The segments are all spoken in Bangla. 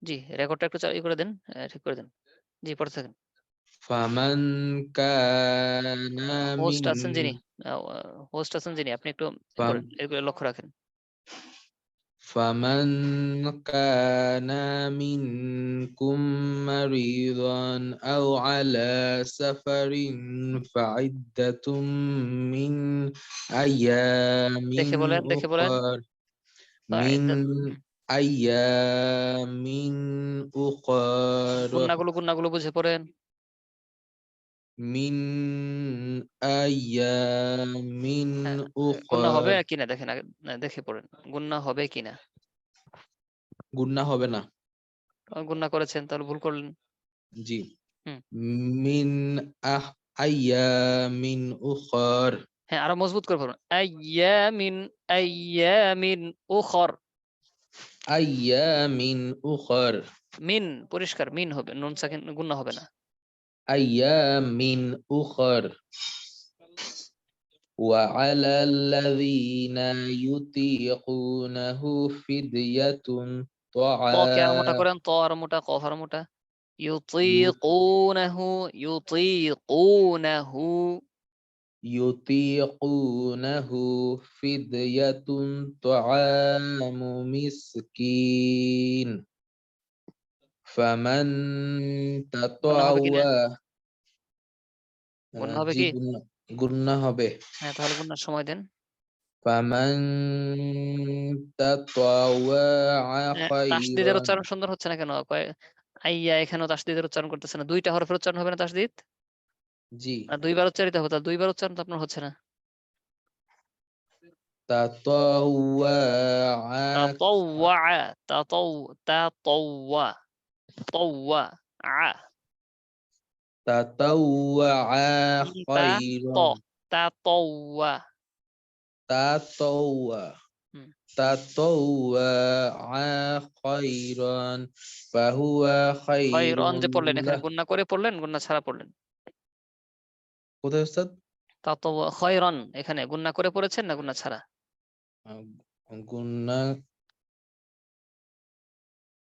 জি, রেকর্ডটা একটু চালু করে দেন, ঠিক করে দেন। জি, পড়তে থাকেন। ফামান কানা হোস্ট মিন আছেন যিনি, হোস্ট আছেন যিনি, আপনি একটু ফাম করেন, এগুলো লক্ষ্য রাখেন। ফামান কানা মিনকুম মারিদান আও আলা সাফারিন ফাইদ্দাতুম মিন আইয়ামিন দেখে বলেন, দেখে বলেন। উখর মিন ফাইদা আইয়ামিন উখর গুন্নাগুলো বুঝে পড়েন। মিন আইয়ামিন হ্যাঁ, গুন্না হবে উখর কিনা দেখেন আগে, দেখে পড়েন। গুন্না হবে কিনা। গুনাহ হবে না। গুন্না করেছেন তাহলে ভুল করলেন। জি। হুম। মিন আহ আইয়ামিন উখর হ্যাঁ, আরো মজবুত করে পড়ুন। আইয়ামিন উখর। আইয়ামিন উখর মিন পরিষ্কার মিন হবে, নুন সাকিন গুন্না হবে না। আইয়ামিন উখর وعلى الذين يطيقونه فدية ত কে আর মোটা طعام করেন, ত আর মোটা, কফ আর মোটা। ইউতিকুনাহু, ইউতিকুনাহু। يطيقونه فدية طعام مسكين فمن গুন্না হবে কিনা? تطوع গুন্না হবে জি কি? গুনাহ হবে হ্যাঁ, তাহলে গুন্নার সময় দেন। فمن تطوع তাসদিদের خيرا উচ্চারণ সুন্দর হচ্ছে না কেন? আইয়া এখানেও তাসদিদের উচ্চারণ করতেছে না। দুইটা হরফের উচ্চারণ হবে না তাসদিদ? জি আর দুইবার উচ্চারিত হবে, তাহলে দুইবার উচ্চারণ তো আপনার হচ্ছে না। تطوع তাতাওয়া, তাতাওয়া, তাওয়া, تطوع তা ত, خيرا তাতাওয়া। تطوع হুম। تطوع خيرا فهو خير খয়রন যে পড়লেন, এখানে له গুন্না করে পড়লেন, গুন্না ছাড়া পড়লেন। কোথায় উস্তাদ তাতাওয়া খয়রন, এখানে গুন্না করে পড়েছেন না গুন্না ছাড়া? গুন্না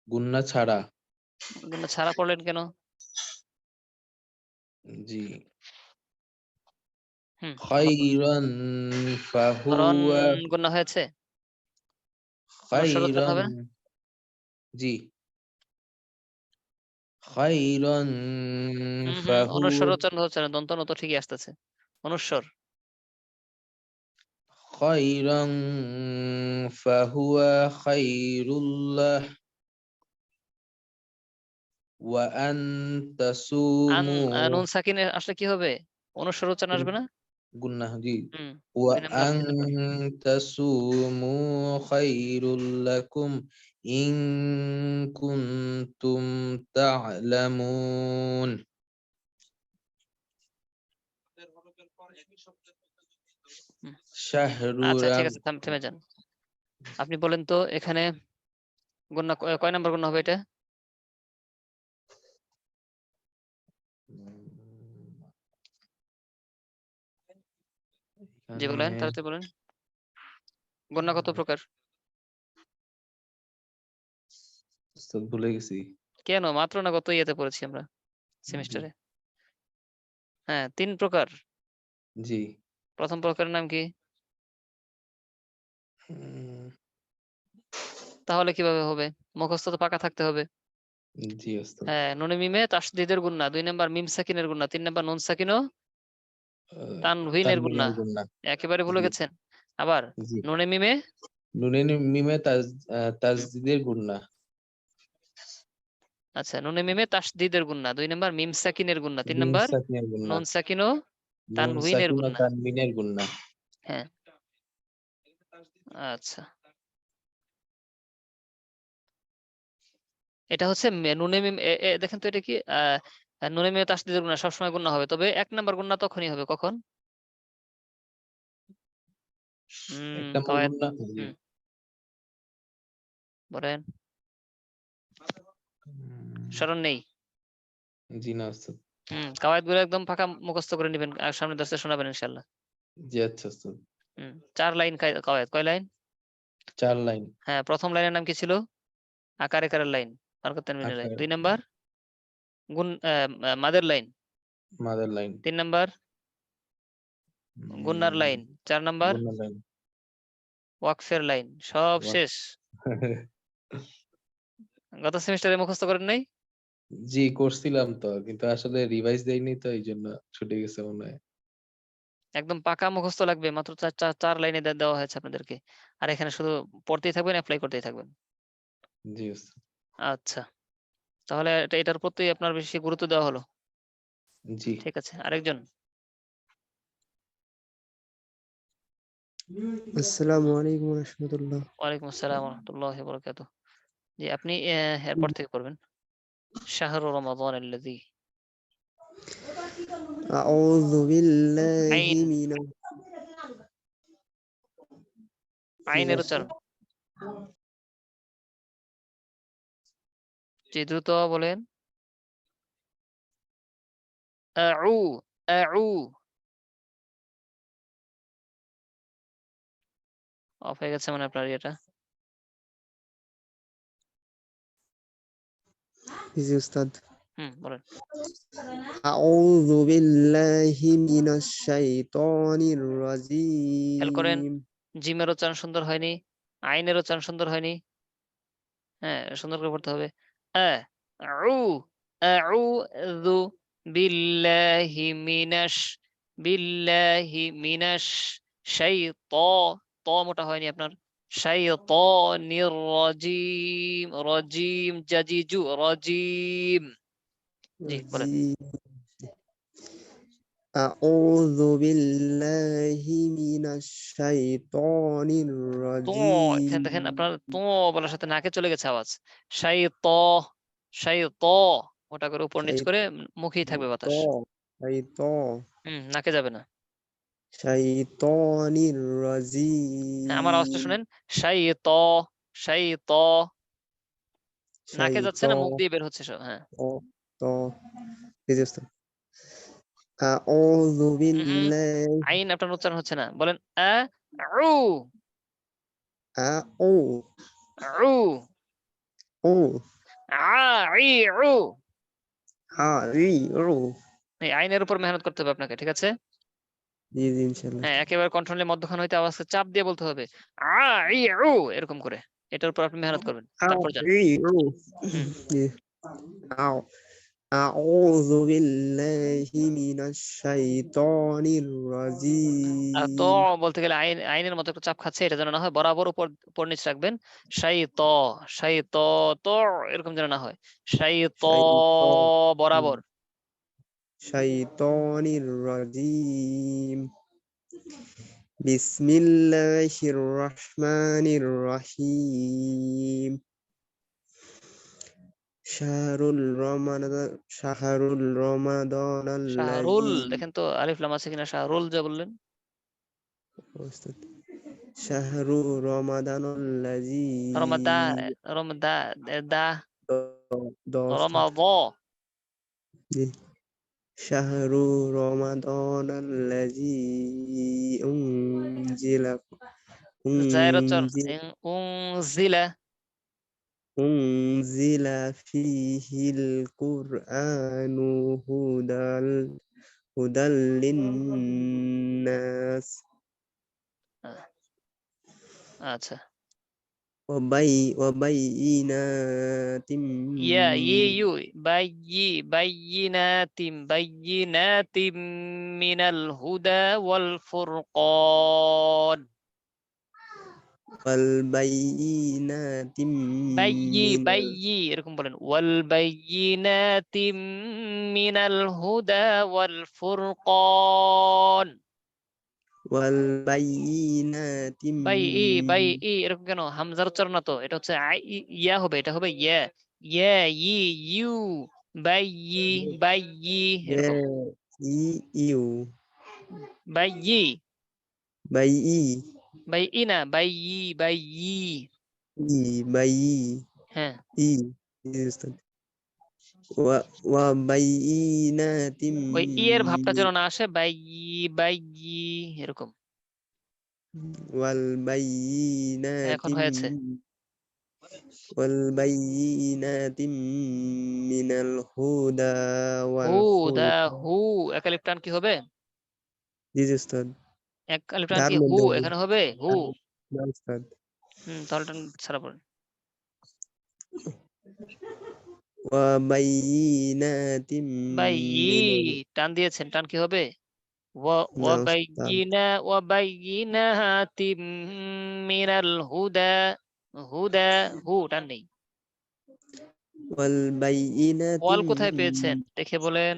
গুন্না ছাড়া গুন্না ছাড়া পড়লেন কেন? জি হুম। খাইরান খয়রন ফাহুয়া গুন্না হয়েছে, অনুস্বার উচ্চারণ খাইরান হবে না? জি খাইরান অনুস্বর ফাহুয়া উচ্চারণ হচ্ছে না, দন্ত নত ঠিকই আসতেছে। অনুস্বর। খাইরান ফাহুয়া খাইরুল্লাহ ওয়া আন আন, তাসুমু নুন সাকিনে আসলে কি হবে? অনুস্বর উচ্চারণ আসবে না? গুন্নাহ জি হুম। ওয়া 2 নাম্বার আন আপনি দেখুন। তাসুমু খাইরুল লাকুম ইন কুনতুম তা'লামুন হুম। শাহরু আচ্ছা ঠিক আছে, থেমে যান। আপনি বলেন তো এখানে গুন্না কয় নাম্বার গুন্না হবে এটা? জি বলেন, এখানে তাড়াতাড়ি বলেন। গুন্না কত প্রকার? উস্তাদ ভুলে গেছি কেন? মাত্র না গত ইয়েতে পড়েছি আমরা, জি সেমিস্টারে। হ্যাঁ, 3 প্রকার। জি প্রথম প্রকারের নাম কি? উম, তাহলে কিভাবে হবে? মুখস্থ তো পাকা থাকতে হবে। জি উস্তাদ হ্যাঁ, নুনে মিমে তাসদিদের গুন্না, 2 নাম্বার মিম সাকিনের গুন্না, 3 নাম্বার নুন সাকিন ও তানভিনের গুন্না। তানবিনের গুন্না একেবারে ভুলে জি গেছেন। আবার জি নুনে মিমে, নুনে মিমে হুম, তাজদিদের গুন্না আচ্ছা নুনে মিমে তাসদিদের গুন্না, 2 নাম্বার মিম সাকিনের গুন্না, 3 মিম নাম্বার সাকিনের গুন্না নুন সাকিন ও নুন তানভিনের সাকিন ও গুন্না। তানবিনের গুন্না হ্যাঁ, আচ্ছা। এটা হচ্ছে নুনে মিম, দেখেন তো এটা কি নুনে মিমে তাসদিদের গুন্না সবসময় গুন্না হবে, তবে 1 নাম্বার গুন্না তখনই হবে কখন? এক নম্বর কাওয়ায়েদ। গুন্না জি হুম, বলেন। স্মরণ নেই? জি না উস্তাদ কাওয়ায়েদ গুলো একদম ফাঁকা মুখস্থ করে নেবেন, আর সামনে দর্শে শোনাবেন ইনশাআল্লাহ। জি আচ্ছা উস্তাদ 4 লাইন কাওয়ায়েদ, কয় লাইন? 4 লাইন হ্যাঁ, প্রথম লাইনের নাম কি ছিল? আকার একারের লাইন। হারকাত তানবিনের লাইন। আকার 2 নাম্বার গুন মাদের লাইন। মাদার লাইন 3 নাম্বার গুন্নার লাইন। 4 নাম্বার গুন্না লাইন ওয়াকফের লাইন। সব বাহ। শেষ। গত সেমিস্টারে মুখস্থ করেন নাই? জি করছিলাম তো, কিন্তু আসলে রিভাইজ দেইনি তো এই জন্য ছুটে গেছে মনে হয়। একদম পাকা মুখস্থ লাগবে। মাত্র 4 লাইনে দেওয়া হয়েছে আপনাদেরকে। আর এখানে শুধু পড়তেই থাকবেন, অ্যাপ্লাই করতেই থাকবেন। জি ওস্তাদ। আচ্ছা, তাহলে এটার প্রতি আপনার বেশি গুরুত্ব দেওয়া হলো। জি ঠিক আছে, আরেকজন। আসসালামু আলাইকুম রাহমাতুল্লাহ। ওয়ালাইকুম আসসালাম ওয়া রাহমাতুল্লাহি ওয়া বারাকাতুহু। জি, আপনি এরপর থেকে করবেন। শাহরু রমাদানাল্লাযী। আউযু বিল্লাহি আইন, মিনাশ আইনের উচ্চারণ। জি, দ্রুত বলেন। আউ, আউ। অফ হয়ে গেছে মানে আপনার এটা। জি উস্তাদ। বলেন। আউযু বিল্লাহি মিনাশ শাইতানির খেয়াল করেন, রাজিম। জিমের উচ্চারণ সুন্দর হয়নি, আইনের উচ্চারণ সুন্দর হয়নি। হ্যাঁ, সুন্দর করে পড়তে হবে। আউ, আউযু বিল্লাহি মিনাশ ত মোটা হয়নি আপনার। শাইতানির রাজিম, রাজিম জাজিজু রাজিম। জি, বলেন। আউযু বিল্লাহি মিনাশ শাইতানির তো এখানে দেখেন, রাজিম। আপনার তো বলার সাথে নাকে চলে গেছে আওয়াজ। শাইত, শাইত মোটা করে উপর নিচ করে মুখেই থাকবে বাতাস। নাকে যাবে না। শাইতানির হ্যাঁ, আমার আওয়াজটা রাজিম। শুনেন। শাইত, শাইত। নাকে যাচ্ছে না, মুখ দিয়ে বের হচ্ছে সব। হ্যাঁ। আউযু হুম, বিল্লাহি আইন আপনার উচ্চারণ হচ্ছে না। বলেন আউ, আউ আউ, উ আইউ। আইউ। এই আইনের উপর মেহনত করতে হবে আপনাকে, ঠিক আছে? জি জি ইনশাআল্লাহ। হ্যাঁ, একেবারে কন্ট্রোলের মধ্যখান হইতে আওয়াজকে চাপ দিয়ে বলতে হবে। আইউ, এরকম করে। এটার উপর আপনি মেহনত করবেন, তারপর যান। আইউ। হুম। জি। আউ আউযু বিল্লাহি মিনাশ শাইতানির আর তো রাজিম। বলতে গেলে আইনের মতো একটু চাপ খাচ্ছে, এটা যেন না হয়। বরাবর উপর উপর নিচ রাখবেন। শাই ত, শাই ত, ত, এরকম যেন না হয়। শাই ত বরাবর। শাইতানির রাজিম। বিসমিল্লাহির রহমানির রহিম। শাহরুল শাহরুল, রমাদানাল্লাযী দেখেন তো আলিফ লাম আছে কিনা। শাহরুল যা বললেন। শাহরু রমাদানাল্লাযী রমাদা, রমাদা, দা, দস্তাদ রমাদ। শাহরু রমাদানাল্লাযী উনজিলা জায়ের উচ্চারণ। উনজিলা উনজিলা। উনজিলা ফীহিল কুরআনু হুদাল লিন্নাস আচ্ছা। ওয়াবাইনাতিম ইয়া ইউ, বাইয়িনাতিম মিনাল হুদা ওয়াল ফুরকান। ওয়ালবাইনাতিম বাইয়ি এরকম বলেন। ওয়াল বাইয়িনাতিম মিনাল হুদা ওয়াল ফুরকান। ওয়ালবাইনাতিম বাইই এরকম কেন? হামজার উচ্চারণ না তো, এটা হচ্ছে ইয়া হবে, এটা হবে ইয়া। ইয়া ইউ, বাইয়ি, বাইয়ি এরকম। ইউ বাইয়ি, বাইই বাইই না, বাইয়ি। বাইই হ্যাঁ, ই উস্তাদ ওয়াবাইনাতিম ওই ই এর ভাবটা যেন না আসে। বাইয়ি এরকম। এখন ওয়ালবাইনাতিম হয়েছে। والبينات من الهدى হুদা, والفرقان হু এক আলিফ টান কি হবে? জি জি উস্তাদ এক আলিফ টান তার কি হু মধ্যে হবে এখানে হবে? হু। না উস্তাদ তাহলে টান ছাড়া পড়েন। وبينات বাইয়ি টান দিয়েছেন, টান কি হবে? না উস্তাদ ওয়াবাইয়িনাতিম মিনাল হুদা, হুদা হু টান নেই। والبينات ওয়াল কোথায় পেয়েছেন দেখে বলেন।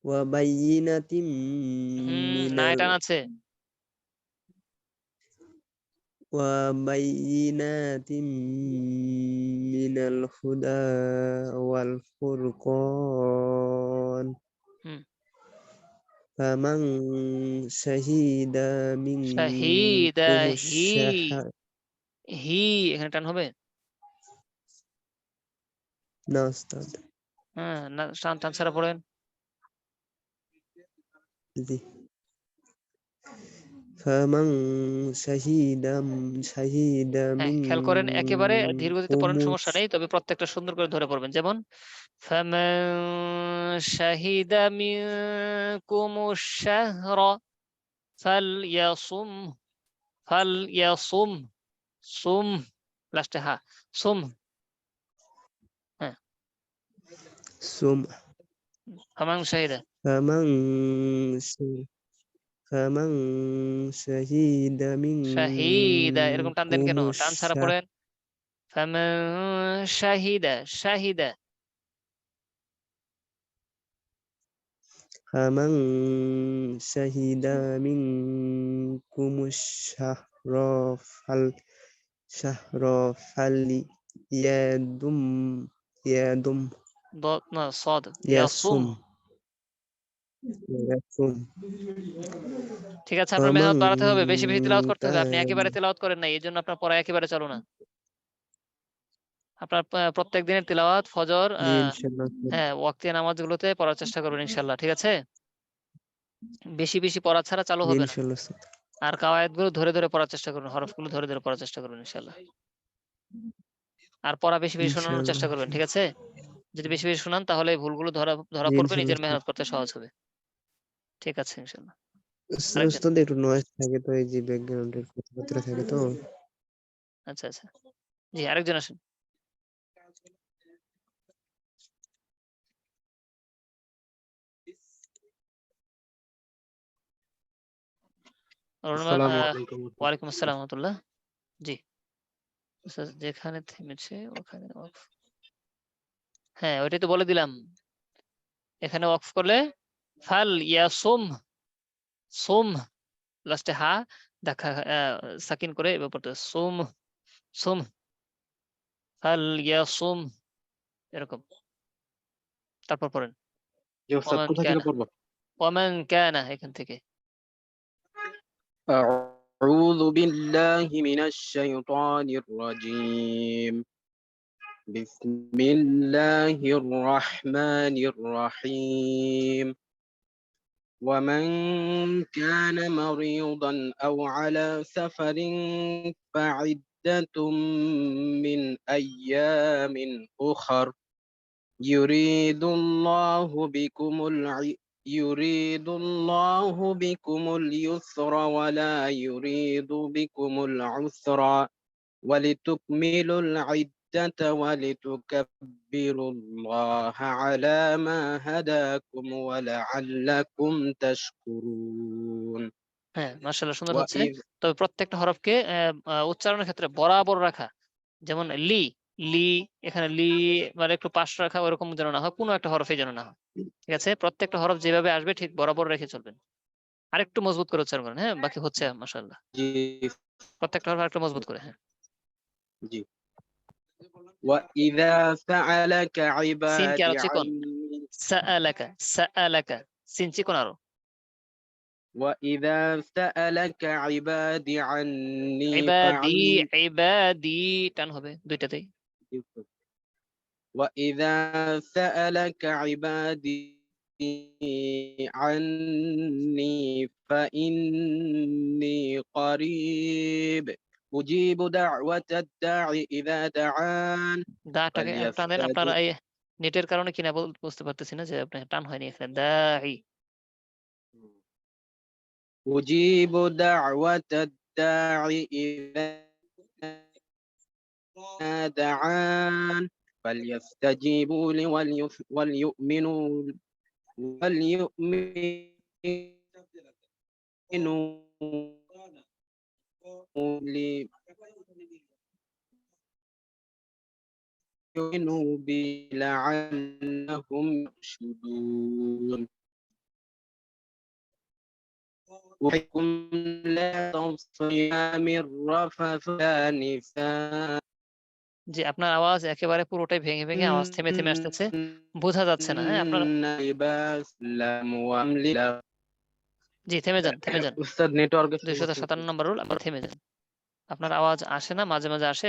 وبينات من না টান আছে। وبينات من الهدى والفرقان হুম فمن شهد শাহিদা, منكم হি الشهر হি এখানে টান হবে। না উস্তাদ না টান টান ছাড়া পড়েন। জি فمن شهد খেয়াল করেন একেবারে ধীর গতিতে منكم পড়েন, সমস্যা নেই, তবে প্রত্যেকটা সুন্দর করে ধরে পড়বেন। যেমন فمن شهد منكم الشهر فليصم، فليصم সুম লাস্টে হা সুম। হ্যাঁ ثم ফামান শাহিদা, فمن فمن شهد শাহিদা এরকম টান দেন منكم কেন? টান ছাড়া الشهر পড়েন। ফামান শাহিদা, শাহিদা فمن شهد منكم الشهر شهر فليدم يدم ضاد না صاد ইয়াসুম। يصم يصم ঠিক আছে, আপনার ومن মেহনত বাড়াতে হবে, বেশি বেশি তেলাওয়াত করতে হবে। আপনি كان একেবারে তেলাওয়াত করেন না, এই জন্য আপনার পড়া একেবারে চালু না। আপনার প্রত্যেক দিনের তেলাওয়াত ফজর জি ইনশাআল্লাহ হ্যাঁ ওয়াক্তি নামাজগুলোতে পড়ার চেষ্টা করবেন ইনশাল্লাহ, ঠিক আছে? বেশি বেশি পড়া ছাড়া চালু জি হবে না। ইনশাআল্লাহ আর কাওয়ায়েদ গুলো ধরে ধরে পড়ার চেষ্টা করবেন, হরফগুলো ধরে ধরে পড়ার চেষ্টা করবেন ইনশাল্লাহ। আর পড়া বেশি বেশি শোনানোর চেষ্টা ইনশাআল্লাহ করবেন, ঠিক আছে? যদি বেশি বেশি শোনান তাহলে এই ভুলগুলো ধরা ধরা জি পড়বে, নিজের ইনশাআল্লাহ মেহনত করতে সহজ হবে। ঠিক আছে ইনশাল্লাহ। আরেকজন, উস্তাদ একটু নয়েজ থাকে তো এই যে ব্যাকগ্রাউন্ডের কথাবার্তা থাকে তো আচ্ছা আচ্ছা, জি আরেকজন আসেন। আসসালামু আলাইকুম। ওয়ালাইকুম আসসালাম রহমতুল্লাহ। জি আচ্ছা, যেখানে থেমেছে ওখানে off। হ্যাঁ ওইটাই তো বলে দিলাম, এখানে অফ করলে ফাল ইয়াসুম, সুম লাস্টে হা দেখা সাকিন করে এবার পড়তে হবে, সুম সুম ফাল ইয়াসুম এরকম। তারপর পড়েন জি ওস্তাদ, ওমান কোথা থেকে কানা, পড়বো? ওমান কানা এখান থেকে। أعوذ بالله من الشيطان الرجيم. بسم الله الرحمن الرحيم. ومن كان مريضا أو على سفر فعدة من أيام أخر يريد الله بكم اليسر ولا يريد بكم العسر ولتكملوا العدة ولتكبروا الله على ما هداكم ولعلكم تشكرون. হ্যাঁ মাশাআল্লাহ সুন্দর হচ্ছে, وإذ তবে প্রত্যেকটা হরফকে উচ্চারণের ক্ষেত্রে বরাবর রাখা। যেমন লি, লি এখানে লি মানে একটু পাশ রাখা, ওরকম যেন না হয়, কোনো একটা হরফে যেন না হয়, ঠিক আছে? প্রত্যেকটা হরফ যেভাবে আসবে ঠিক বরাবর রেখে চলবেন। আরেকটু মজবুত করে উচ্চারণ করেন, হ্যাঁ বাকি হচ্ছে মাশাআল্লাহ। جي প্রত্যেকটা হরফ আরেকটু মজবুত করে, হ্যাঁ। جي وإذا سألك সিন কি আরো عبادي চিকন, عني সাআলাকা, সাআলাকা সিন চিকন আরো। وإذا سألك عبادي عني ইবাদি, فعني ইবাদি টান হবে দুইটাতেই। وإذا سألك عبادي عني فإني قريب أجيب دعوة الداعي إذا دعان দাটাকে টান দেন। আপনারা فليستجب এই নেটের কারণে কিনা বুঝতে পারতেছি না যে আপনার টান হয়নি এখানে। দাই أجيب دعوة الداعي إذا دعان فليستجيبوا لي وليؤمنوا ليؤمنوا بي لعلهم يرشدون وحكم لا صيام الرفث لا نساء জি, আপনার আওয়াজ একেবারে পুরোটাই ভেঙে ভেঙে আওয়াজ থেমে থেমে আসতেছে, বোঝা যাচ্ছে না। হ্যাঁ, আপনার لباس لم وامل জি থেমে যান, থেমে যান। উস্তাদ নেটওয়ার্কের 257 নম্বর রুল, আপনি থেমে যান। আপনার আওয়াজ আসে না, মাঝে মাঝে আসে।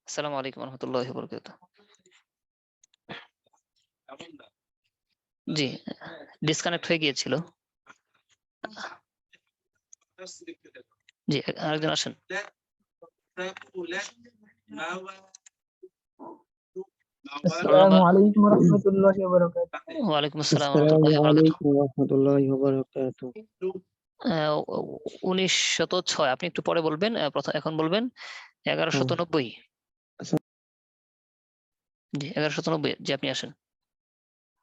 আসসালামু আলাইকুম রহমতুল্লাহি ওয়া বারাকাতুহু। জি, ডিসকানেক্ট হয়ে গিয়েছিল। জি, আরেকজন আসেন। আসসালামু আলাইকুম রহমতুল্লাহি ওয়া বারাকাতুহু। ওয়ালাইকুম আসসালাম আসসালামু রহমতুল্লাহি ওয়া বারাকাতুহু। আলাইকুম রহমতুল্লাহি ওয়া বারাকাতুহু। 1906। আপনি একটু পরে বলবেন, এখন বলবেন 1190। আচ্ছা। জি 1190। জি আপনি আসেন।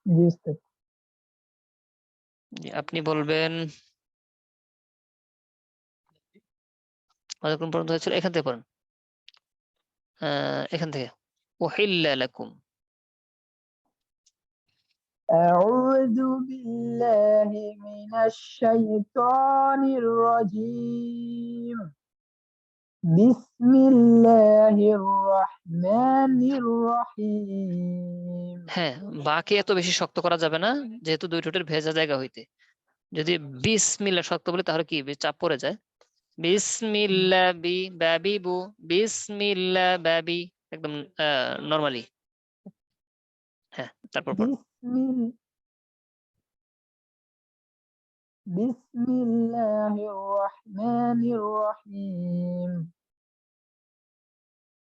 জি উস্তাদ। জি আপনি বলবেন কোন পর্যন্ত হয়েছিল, এখান থেকে পড়েন। এখান থেকে উহিল্লা লাকুম। আউযু বিল্লাহি মিনাশ শাইতানির রাজীম। বিসমিল্লাহির রহমানির রহিম। হ্যাঁ, বাকে এত বেশি শক্ত করা যাবে না, যেহেতু দুই ঠোঁটের ভেজা জায়গা হইতে। যদি বিসমিল্লাহ শক্ত বলি তাহলে কি চাপ পড়ে যায়। বিসমিল্লাহ বি বাবি বু, বিসমিল্লাহ বাবি, একদম নরমালি। হ্যাঁ, তারপর পড়ুন। বিসমিল্লাহির রহমানির রহিম।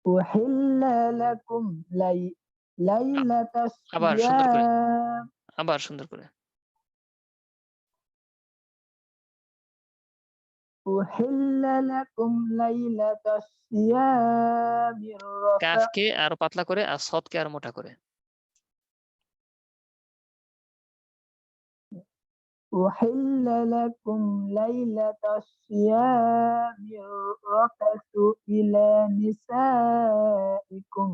উহিল্লা লাকুম লাইলাতাস আবার সুন্দর করে, সিয়াম। আবার সুন্দর করে। উহিল্লা লাকুম লাইলাতাস সিয়ামির রাফা। কাফকে আরো পাতলা করে আর সদকে আরো মোটা করে। উহিল্লা লাকুম লাইলাতাস সিয়ামির রাফাতু ইলা নিসাইকুম।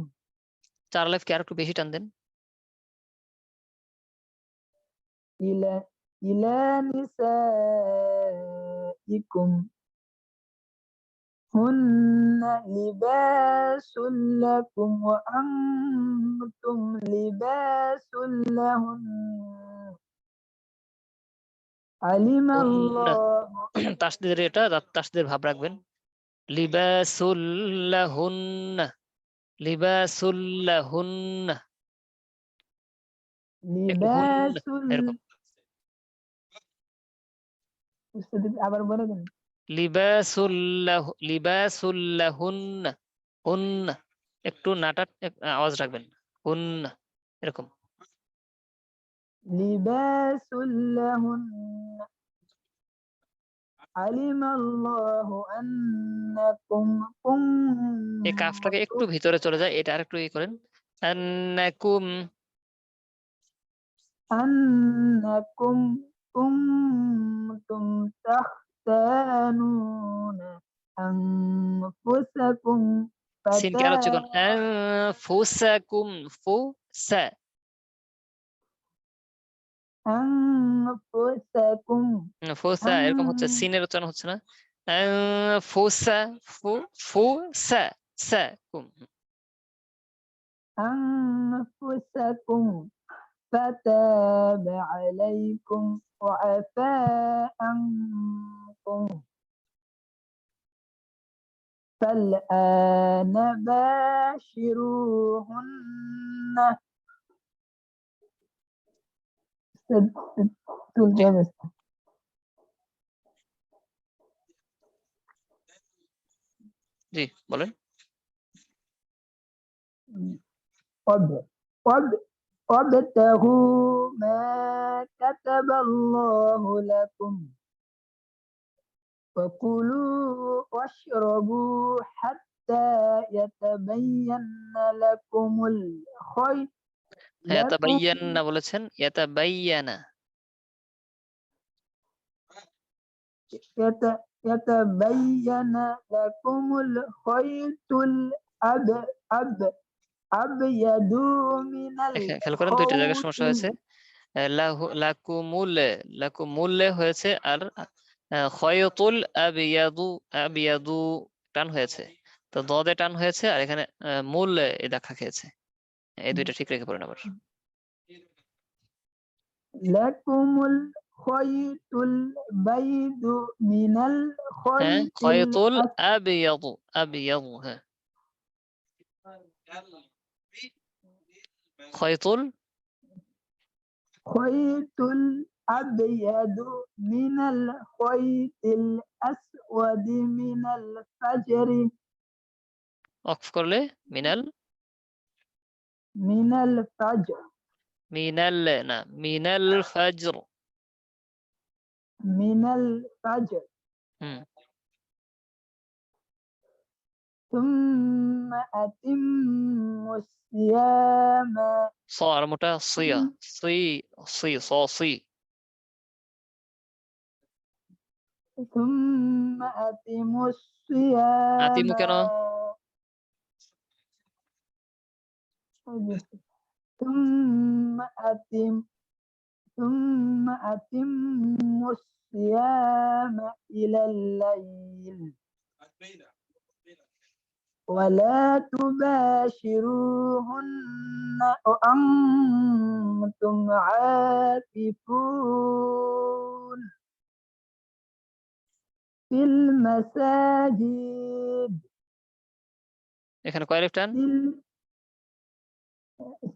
4 লাইফকে আর একটু বেশি টান দেন। ইলা নিসাইকুম। هن لباس لكم وأنتم لباس لهن علم الله তাসদীদের এটা তাসদীদের ভাব রাখবেন লিবাসুল্লাহুন্না লিবাসুল্লাহুন্না একটু হুন্না এরকম আবার বলে দেন লিবাসুল্লাহুন্না হুন্না একটু নাটা আওয়াজ রাখবেন হুন্না এরকম لباس لهن علم الله أنكم এই কাফটাকে একটু ভিতরে চলে যায় এটা আরেকটু ই করেন আন্নাকুম أنكم كنتم تختانون أنفسكم সিন কে আলোচ্য করুন আনফুসাকুম ফুসা أنفسكم ফুসা এরকম হচ্ছে সিনের উচ্চারণ হচ্ছে না ফুসা ফুসা সা কুম أنفسكم فتاب عليكم وعفى عنكم فالآن باشروهن জি বলেন وابتغوا ما كتب الله لكم وكلوا واشربوا حتى يتبين لكم الخيط ইয়াতাবায়ান্না বলেছেন ইয়াতাবায়ানা يتبين لكم الخيط الأبيض من খেয়াল করেন দুইটা জায়গায় الخيط সমস্যা হয়েছে লাকুমুল লাকুমুল হয়েছে আর খয়তুল আবিয়াদু আবিয়াদু টান হয়েছে তো দদে টান হয়েছে আর এখানে মূল এ দেখা খেয়েছে এই দুইটা ঠিক রেখে পড়েন আবার لكم الخيط البيض من হ্যাঁ الخيط খয়তুল আবিয়াদু আবিয়াদু হ্যাঁ খয়তুল الخيط الأبيض من الخيط الأسود من الفجر অক্ফ করলে মিনাল من الفجر মিনাল না মিনাল ফাজর من الفجر হুম ثم أتموا الصيام صار মোটা সিয়া সি সি সি ثم أتموا الصيام আতিমু কেন ثم أتموا الصيام إلى الليل ولا تباشروهن وأنتم عاكفون في المساجد এখানে কয় আলিফ টান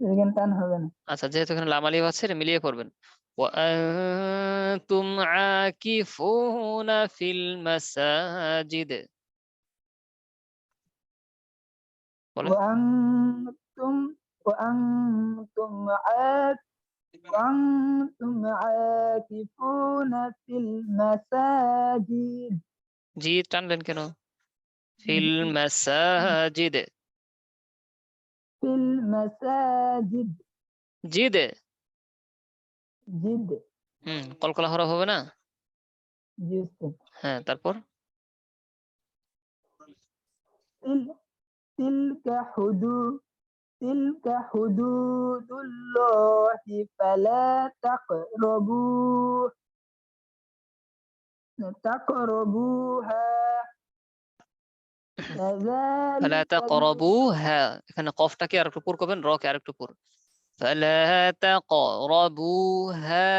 সেকেন্ড টান হবে না আচ্ছা যেহেতু এখানে লাম আলিফ আছে এটা মিলিয়ে করবেন وأنتم عاكفون في المساجد বলেন وأنتم عاكفون في المساجد জি টানলেন কেন ফিল মাসাজিদ في المساجد জিদ جد কলকলা হরফ হবে না جد হ্যাঁ তারপর تلك حدود الله فلا تقربوها ফালা كذلك তাকরাবুহা, এখানে কফটাকে আরেকটু পুর করবেন, র কে আরেকটু পুর। ফালা তাকরাবুহা,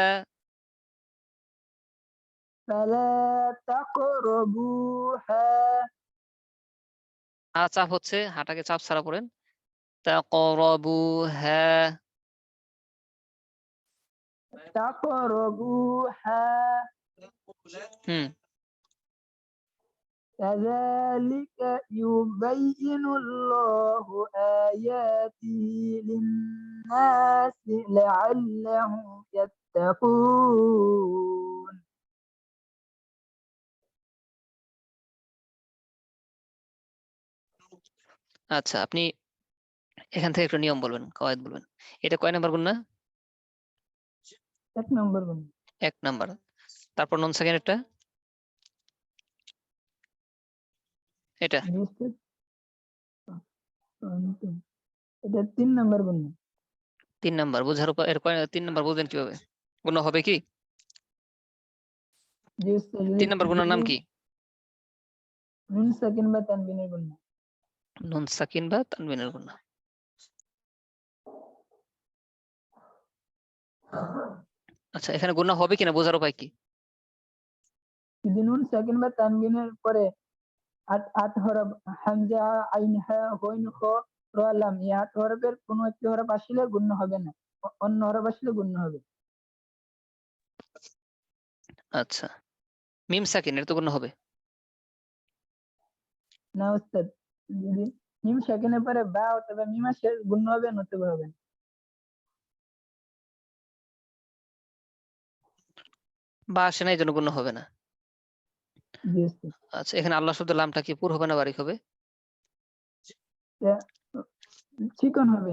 فلا تقربوها চাপ হচ্ছে, হাটাকে চাপ ছাড়া পড়েন। তাকরাবুহা, تقربوها হুম كذلك يبين الله آياته للناس لعلهم يتقون আচ্ছা, আপনি এখান থেকে একটু নিয়ম বলবেন, কওয়ায়েদ বলবেন। এটা কয় নাম্বার গুণ? এক নম্বর গুণ 1 নাম্বার। তারপর নুন সাকিন এটা, এটা বুঝতে এটা 3 নম্বর গুণ 3 নাম্বার। বোঝার উপর এর 3 নাম্বার বুঝবেন কিভাবে? গুণ হবে কি? 3 নাম্বার গুণের নাম কি? নুন সাকিন বা তানবিনের গুণ নুন সাকিন বা তানবিনের গুণ। আচ্ছা, এখানে গুণ হবে কিনা বোঝার উপায় কি? যদি নুন সাকিন বা তানবিনের পরে আট হরফ হামজা আইন হা গইন খ র লাম এই 8 হরফের কোনো একটি হরফ আসলে গুণ হবে না, অন্য হরফ আসলে গুণ হবে। আচ্ছা, মিম সাকিন এর তো গুণ হবে। না উস্তাদ, যদি মিম সাকিনের পরে বা অথবা মিম আসে গুণ হবে, নতুবা হবে না। বা আসে না, এই জন্য গুণ হবে না। জি উস্তাদ। আচ্ছা, এখানে আল্লাহ শব্দের লামটা কি পুর হবে না বারিক হবে? তা চিকন হবে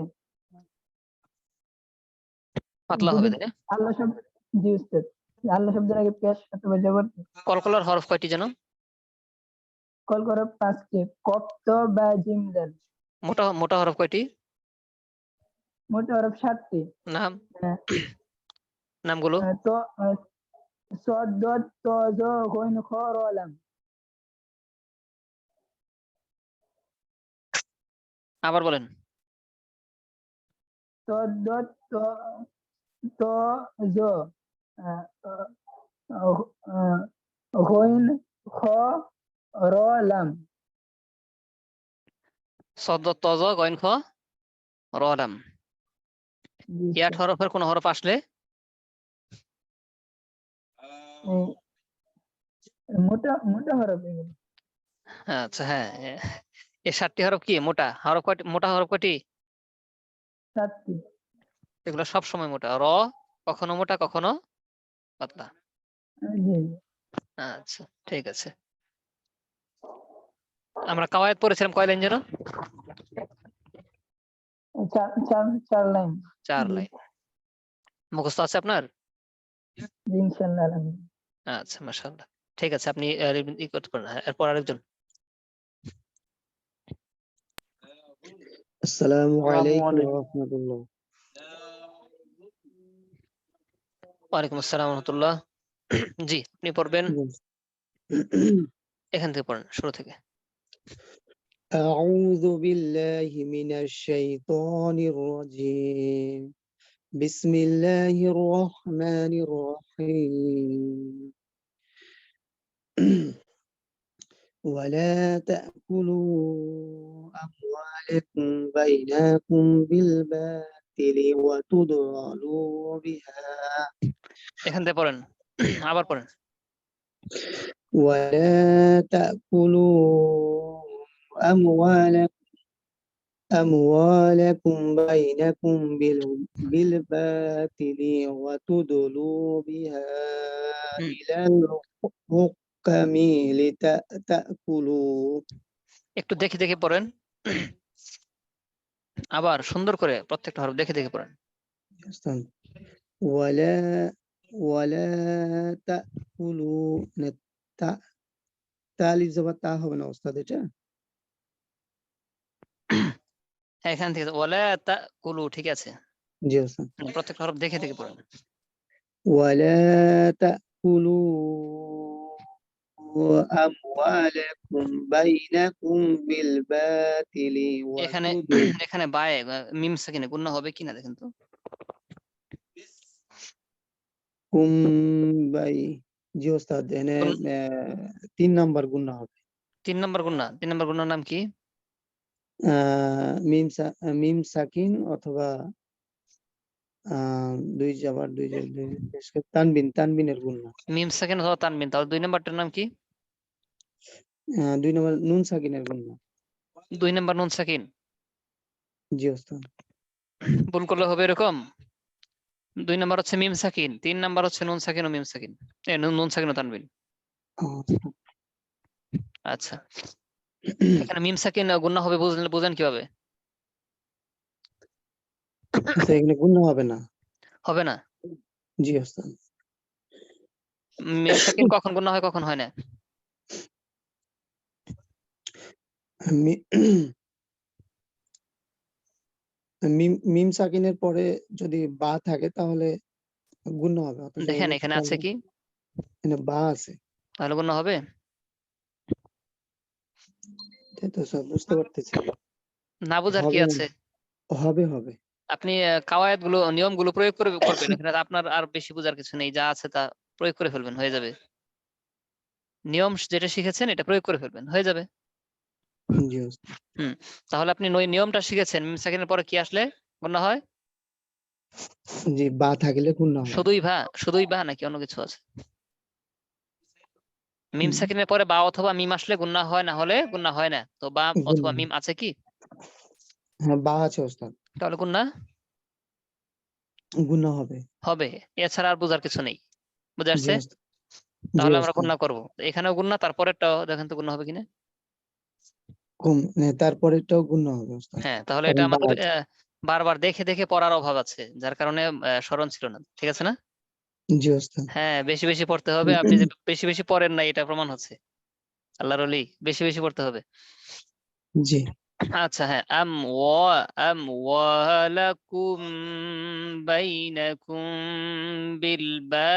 পাতলা যদি হবে, তাই না? আল্লাহ শব্দ, জি উস্তাদ, আল্লাহ শব্দের আগে পেশ অথবা জবর কলকলার হরফ কয়টি যেন? কল করে 5টি, কফ তো বা জিম দাল। মোটা মোটা হরফ কয়টি? মোট হরফ 7টি। নাম, হ্যাঁ, নামগুলো। তো صاد ضاد طا ظا غين خا را لام আবার বলেন। صاد ضاد طا ظا غين خا را لام সদ তজ গইন খ র লাম। জি এই 8 স্যার। হরফের কোন হরফ আসলে মোটা মোটা হরফ এগুলো। আচ্ছা, হ্যাঁ, এই 7টি হরফ কি মোটা হরফ কয়টি? মোটা হরফ কয়টি? 7টি। এগুলো সব সময় মোটা। র কখনো মোটা কখনো পাতলা। জি আচ্ছা, ঠিক আছে। আমরা কাওয়ায়েদ পড়েছিলাম কয় লাইন যেন? চার লাইন। 4 জি লাইন। মুখস্থ আছে আপনার? জি, ইনশাআল্লাহ আলহামদুলিল্লাহ। আচ্ছা, মাশাআল্লাহ। ঠিক আছে, আপনি ই করতে পারেন। হ্যাঁ, এরপর আরেকজন। আসসালামু আলাইকুম আলাইকুম। ওয়া রাহমাতুল্লাহ। ওয়ালাইকুম আসসালাম ওয়া রাহমাতুল্লাহ। জি, আপনি পড়বেন, এখান থেকে পড়েন, শুরু থেকে। أعوذ بالله من الشيطان الرجيم. بسم الله الرحمن الرحيم. ولا تأكلوا أموالكم بينكم بالباطل وتدلوا بها এখান থেকে পড়েন, আবার পড়েন। ولا تأكلوا أموالكم بينكم بالباطل وتدلوا بها হুম, إلى الحكم لتأكلوا. একটু দেখে দেখে পড়েন, আবার সুন্দর করে প্রত্যেকটা হরফ দেখে দেখে পড়েন। ولا ولا تأكلوا তালিফ জবর তা হবে না ওস্তাদ এটা? হ্যাঁ, এখান থেকে ওয়ালা তাকুলু, ঠিক আছে। জি ওস্তাদ। প্রত্যেকটা হরফ দেখে দেখে পড়েন। ولا تأكلوا أموالكم بينكم بالباطل এখানে وتدلوا এখানে বায়ে মিম সাকিনে গুণা হবে কিনা দেখেন তো। বাই জি ওস্তাদ এনে গুণ- 3 নাম্বার গুণা হবে 3 নম্বর গুণা, 3 নম্বর গুণার নাম কি? মিম সাকিন অথবা দুই জাবার দুই তানবিনের গুণা। মিম সাকিন অথবা তানবিন, তাহলে 2 নম্বরটার নাম কি? 2 নাম্বার নুন সাকিনের গুণা। 2 নম্বর নুন সাকিন। জি ওস্তাদ। ভুল করলে হবে এরকম। 2 নম্বর হচ্ছে মিম সাকিন, 3 নম্বর হচ্ছে নুন সাকিন ও মিম সাকিন, নুন সাকিন ও তানবিন। আচ্ছা, এখানে মিম সাকিন গুণা হবে বুঝেন কিভাবে? আচ্ছা এখানে গুণা হবে না। হবে না। জি ওস্তাদ। মিম সাকিন কখন গুণা হয় কখন হয় না? মি- মিম সাকিনের পরে যদি বা থাকে তাহলে গুণ হবে, অথচ দেখেন এখানে আছে কি, এখানে বা আছে। তাহলে গুণা হবে? তাই তো স্যার বুঝতে পারতেছি। না বুঝার কি হবে আছে? হবে হবে আপনি কাওয়ায়েদ গুলো নিয়মগুলো প্রয়োগ করে করবেন, এখানে আপনার আর বেশি বুঝার কিছু নেই, যা আছে তা প্রয়োগ করে ফেলবেন, হয়ে যাবে। নিয়ম যেটা শিখেছেন এটা প্রয়োগ করে ফেলবেন, হয়ে যাবে। জি ওস্তাদ। তাহলে আপনি ওই নিয়মটা শিখেছেন, মিম সাকিনের পরে কি আসলে গুণা হয়? জি বা থাকলে গুণ হবে। শুধুই বা নাকি অন্য কিছু আছে? মিম সাকিনের পরে বা অথবা মিম আসলে গুণা হয়, না হলে গুণা হয় না। তো বা অথবা গুণ মিম আছে কি? হ্যাঁ বা আছে ওস্তাদ, তাহলে গুণা গুণ হবে। হবে, এছাড়া আর বুঝার কিছু নেই। বুঝে জি আসছে? ওস্তাদ। জি তাহলে আমরা ওস্তাদ। গুণা করবো, এখানেও গুণা, তারপরেরটাও দেখেন তো গুণা হবে কিনা। তারপরেরটাও গুণ হবে ওস্তাদ, হ্যাঁ, তাহলে এটা কারণ বা আমাদের আছে। বারবার দেখে দেখে পড়ার অভাব আছে, যার কারণে স্মরণ ছিল না, ঠিক আছে না? জি ওস্তাদ। হ্যাঁ, বেশি বেশি পড়তে হবে। আপনি যে বেশি বেশি পড়েন না এটা প্রমাণ হচ্ছে। আল্লাহর ওলি, বেশি বেশি পড়তে হবে। জি আচ্ছা, হ্যাঁ, আম ওয়ালাকুম বাইনাকুম বিল বা,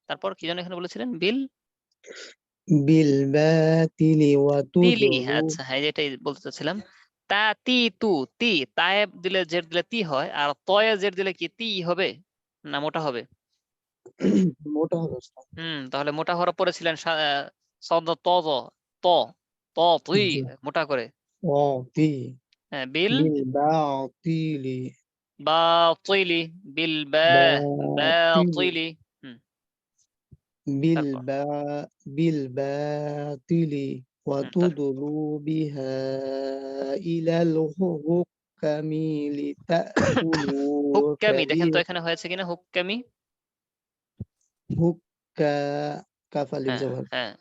তারপর কি যেন এখানে বলেছিলেন, বিল বিল বাতিলি ওয়া তিলি। তুদলু। আচ্ছা, হ্যাঁ, এটাই বলতে চাচ্ছিলাম। তা তি তু তি, তায়ে দিলে জেড দিলে তি হয়, আর তয়ে জেড দিলে কি তি হবে না মোটা হবে? মোটা হবে ওস্তাদ। তাহলে মোটা হরফ পড়েছিলেন সদ ত ত ত তুই জি মোটা করে। ও তি হ্যাঁ, বিল বিল বাতিলি বাতিলি, বিল বাতিলি বাতিলি। হুম, বিল তারপর বা বিল বাতিলি ওয়া তার তুদলু বিহা ইলাল হুকামি লিতাকুলু হুক্কামি, দেখেন তো ফারিক এখানে হয়েছে কিনা হুক্কামি। হুক্কা কাফ আলিফ হ্যাঁ, জবর হ্যাঁ,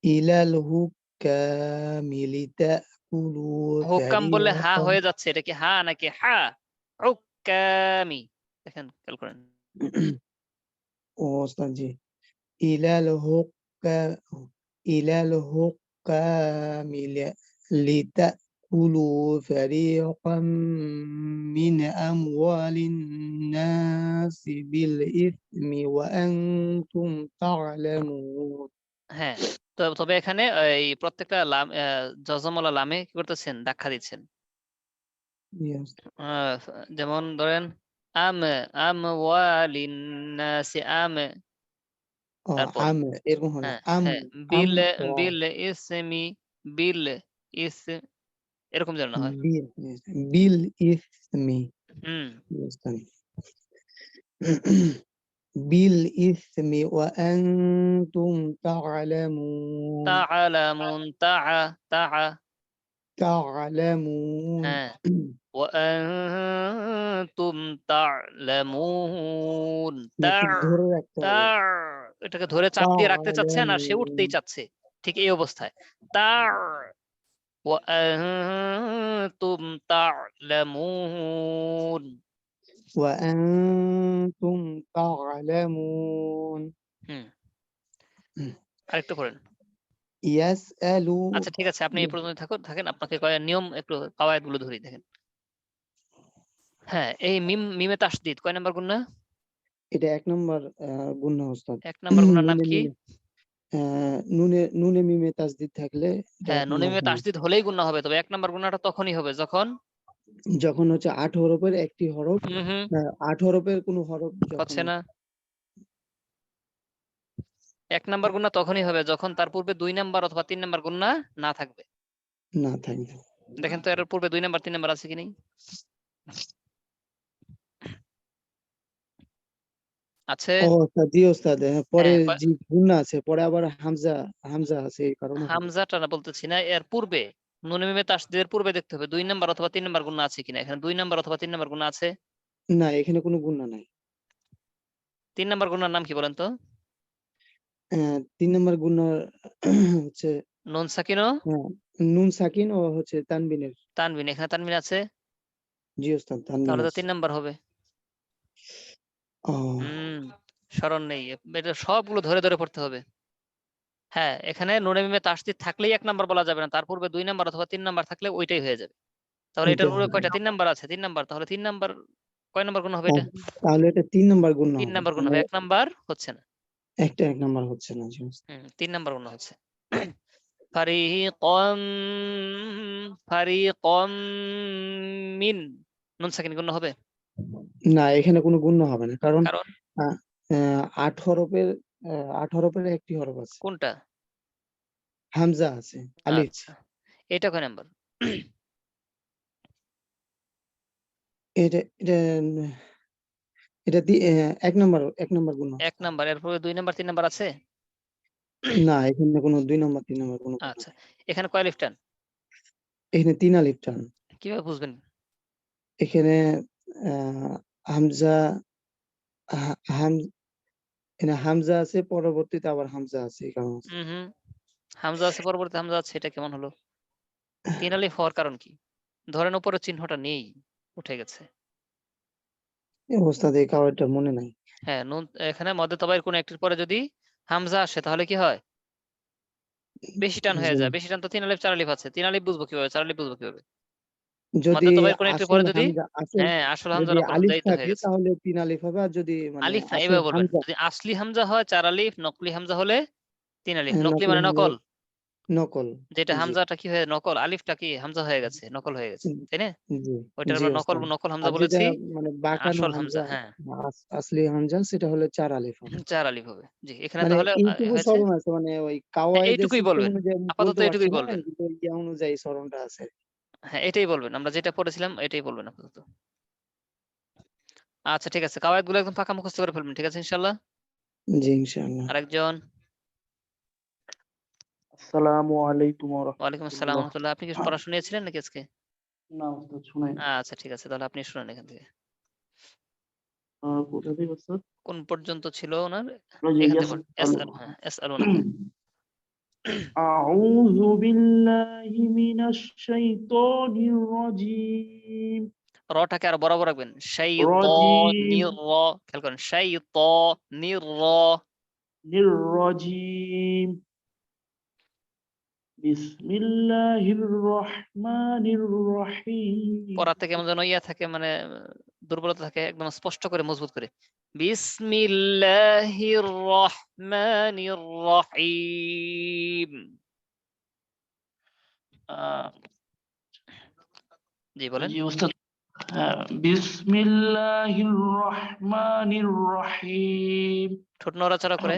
ইলাল হুকামি লিতাকুলু হুক্কাম বললে হা ফারিকাম। হয়ে যাচ্ছে, এটা কি হা নাকি হা? হুক্কামি, দেখেন খেয়াল করেন। ও ওস্তাদ জি ইলাল হুক্কা ইলাল হুকামি লিতাকুলু ফারিকাম মিন আমওয়ালিন নাসি বিল ইসমি ওয়া আনতুম তা'লামুন। হ্যাঁ, তবে এখানে এই প্রত্যেকটা লাম জজমওয়ালা লামে কি করতেছেন, ব্যাখ্যা দিচ্ছেন। Yes. আহ, যেমন ধরেন আম আম ওয়ালিন নাসি আম, ও তারপর আম এরকম হয় না, হ্যাঁ, আম হ্যাঁ, আম বিল ও বিল ইসমি, বিল ইস, এরকম যেন না হয়। বিল বিল ইসমি। হুম, Yes, তাই। বিল ইসমি ওয়া আনতুম তা'লামুন তাআলামুন তাআ, তা'লামুন। হ্যাঁ, وأنتم تعلمون একটু ধরে রাখতে হবে। তার, এটাকে ধরে চাপ দিয়ে রাখতে চাচ্ছেন আর সে তা'লামুন উঠতেই চাচ্ছে, ঠিক এই অবস্থায়। তার وأنتم تعلمون। ওয়া আনতুম তা'লামুন। হুম, আরেকটু করেন। ইয়াসআলু। আচ্ছা, ঠিক আছে, আপনি এই পর্যন্ত থাকেন, আপনাকে কয়েক নিয়ম একটু কাওয়ায়েদ গুলো ধরি, দেখেন। হ্যাঁ, এই মিমে তাসদিদ কয় নাম্বার গুণ না? এটা 1 নম্বর গুণ ওস্তাদ। 1 নাম্বার গুণার নাম নুনে কি? নুনে নুনে নুনে মিমে তাসদিদ থাকলে এটা হ্যাঁ, এক নুনে নাম্বার মিমে গুণ। তাসদিদ হলেই গুণা হবে, তবে 1 নাম্বার গুণাটা তখনই হবে যখন যখন হচ্ছে 8 হরফের একটি হরফ, হুম 8 হরফের কোনো হরফ যখন হচ্ছে না। 1 নাম্বার গুণা তখনই হবে যখন তার পূর্বে 2 নাম্বার অথবা 3 নাম্বার গুণা না থাকবে। না থাকবে। দেখেন তো এর পূর্বে 2 নাম্বার 3 নাম্বার আছে কি নেই? আছে। ও ওস্তাদ, জি ওস্তাদ, পরে হ্যাঁ, জি গুণা আছে, পরে আবার হামজা হামজা আছে, এই কারণে হবে। হামজাটা না বলতেছি না, এর পূর্বে নুনে মিমে তাসদিদের পূর্বে দেখতে হবে 2 নাম্বার অথবা 3 নাম্বার গুণা আছে কিনা। এখানে 2 নাম্বার অথবা 3 নাম্বার গুণা আছে। না, এখানে কোনো গুণা নাই। 3 নাম্বার গুণার নাম কি বলেন তো? 3 নাম্বার গুণা হচ্ছে নুন সাকিনও নুন সাকিন ও হচ্ছে তানবিনের। তানবিন, এখানে তানবিন আছে, জি ওস্তাদ, তানবিন তাহলে তো আছে। 3 নাম্বার হবে। ও স্মরণ নেই, এটা সবগুলো ধরে ধরে পড়তে হবে। হ্যাঁ, এখানে নুনে মিমে তাসদিদ থাকলেই 1 নাম্বার বলা যাবে না, তার পূর্বে 2 নাম্বার অথবা 3 নাম্বার থাকলে ওইটাই হয়ে যাবে। তাহলে ওইটা এটার পূর্বে হবে। কয়টা? 3 নাম্বার আছে, 3 নাম্বার, তাহলে 3 নাম্বার কয় নাম্বার গুণ হবে ও, এটা? তাহলে এটা 3 নাম্বার গুণা 3 হবে, নাম্বার গুণ মানে হবে, 1 নাম্বার হচ্ছে না। একটা 1 নাম্বার হচ্ছে না। জি ওস্তাদ। 3 নাম্বার গুণ হচ্ছে। ফারিকম ফারিকম মিন, নুন সাকিন গুণ হবে? না, এখানে কোনো গুণা হবে না, কারণ কারণ 8 হরফের 8 হরফের একটি হরফ আছে, কোনটা? হামজা আছে, আলিফ। আচ্ছা, এটা কয় নাম্বার? এটা এটা এটা 1 নাম্বার গুণা। 1 নাম্বার, এরপরে 2 নাম্বার 3 নাম্বার আছে? না, এখানে কোনো 2 নাম্বার 3 নাম্বার কোনো গুণা আচ্ছা, নাই। এখানে কয় আলিফ টান? এখানে 3 আলিফ টান। কিভাবে বুঝবেন? এখানে আহ, হামজা হা- হাম এখানে হামজা আছে, পরবর্তীতে আবার হামজা আছে, এই কারণে। হুম হামজা আছে, পরবর্তী হামজা আছে, এটা কেমন হলো? 3 আলিফ হওয়ার কারণ কি? ধরেন উপরের চিহ্নটা নেই, উঠে গেছে। এই ওস্তাদ, এই কাওয়াইডটা মনে নাই। হ্যাঁ, নুন এখানে মধ্যে তবাইর কোন একটির পরে যদি হামজা আসে তাহলে কি হয়? বেশি টান হয়ে জি। যায়। বেশি টান তো 3 আলিফ 4 আলিফ আছে, 3 আলিফ বুঝবো কিভাবে, 4 আলিফ বুঝবো কিভাবে? যদি মধ্যে তবাইর কোন একটির আসল পরে যদি হামজা আসল হ্যাঁ আসল হামজা যদি নকল হামজা, আলিফ এই তো হয়ে থাকে গেছে। তাহলে 3 আলিফ হবে, আর যদি মানে আলিফ না, আসল এভাবে বলবেন, হামজা যদি আসলি হামজা হয় 4 আলিফ, নকলি হামজা হলে 3 আলিফ। নকলি নকল মানে হামজা নকল, নকল। যেটা জি হামজাটা কি হয়ে নকল, আলিফটা কি হামজা হয়ে গেছে, নকল হয়ে গেছে, তাই না? জি ওইটার জি আমরা নকল ওস্তাদ। নকল হামজা আর যেটা বলেছি। মানে বাঁকানো আসল হামজা, হামজা, হ্যাঁ, আসলি হামজা, সেটা হলে 4 আলিফ হবে। 4 আলিফ হবে। জি, এখানে মানে তাহলে এইটুকু হয়েছে। স্মরণ আছে, মানে ওই হ্যাঁ, কাওয়াইদের এইটুকুই সিস্টেম বলবেন, অনুযায়ী আমি আপাতত বলতে পারছি এইটুকুই না, বলবেন। কিন্তু ইয়া অনুযায়ী স্মরণটা আছে। হ্যাঁ, এটাই বলবেন, আমরা যেটা পড়েছিলাম এটাই বলবেন আপাতত। আচ্ছা, ঠিক আছে, কাওয়াইদ গুলো একদম পাকা মুখস্থ করে ফেলবেন, ঠিক আছে ইনশাল্লাহ। জি ইনশাআল্লাহ। আরেকজন। আসসালামু আলাইকুম ওয়া ওয়ালাইকুম আসসালাম রাহমাতুল্লাহ। রহমতুল্লাহ। আপনি কি পড়া শুনিয়েছিলেন নাকি আজকে? না উস্তাদ, শুনাই। আচ্ছা, ঠিক আছে, তাহলে আপনি শুনেন এখান থেকে। কোথা থেকে উস্তাদ? কোন পর্যন্ত ছিল ওনার? ওই যে এখান থেকে পড়েন। ইয়াসআলু। হ্যাঁ, ইয়াসআলুনাকা। আউযু বিল্লাহি মিনাশ শাইতানির রাজীম। রটাকে আর বরাবর রাখবেন। রাজীম শাইতানির র, খেয়াল করেন, শাইতানির র। নির রাজীম। বিসমিল্লাহির রহমানির রহিম। পড়াতে কেমন যেন ইয়া থাকে, মানে দুর্বলতা থাকে, একদম স্পষ্ট করে মজবুত করে। বিসমিল্লাহির রহমানির রহিম। আহ, জি বলেন। জি উস্তাদ, বিসমিল্লাহির রহমানির রহিম। ঠোঁট নড়াচড়া করে।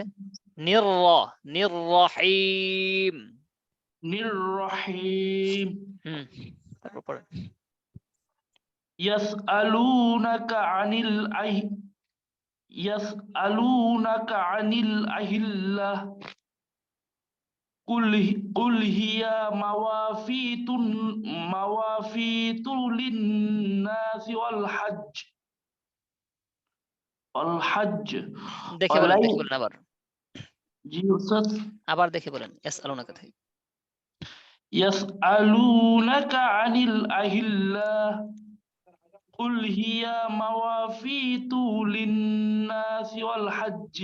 নির র, নির রহিম। নির রহিম। হুম, তারপর পড়েন। ইয়াসআলুনাকা আনিল ইয়াসআলুনাকা আনিল আহিল্লাহ কুল হিয়া মাওয়াফিতু লিন্নাসি ওয়াল হজ্জ দেখে বলেন, ওয়ালাই। দেখে বলেন আবার, জি উস্তাদ। আবার দেখে বলেন। ইয়াসআলুনাকা থেকে। ইয়াসআলুনাকা আনিল আহিল্লাহ কুল হিয়া মাওয়াফিতু লিন্নাসি ওয়াল হজ্জ।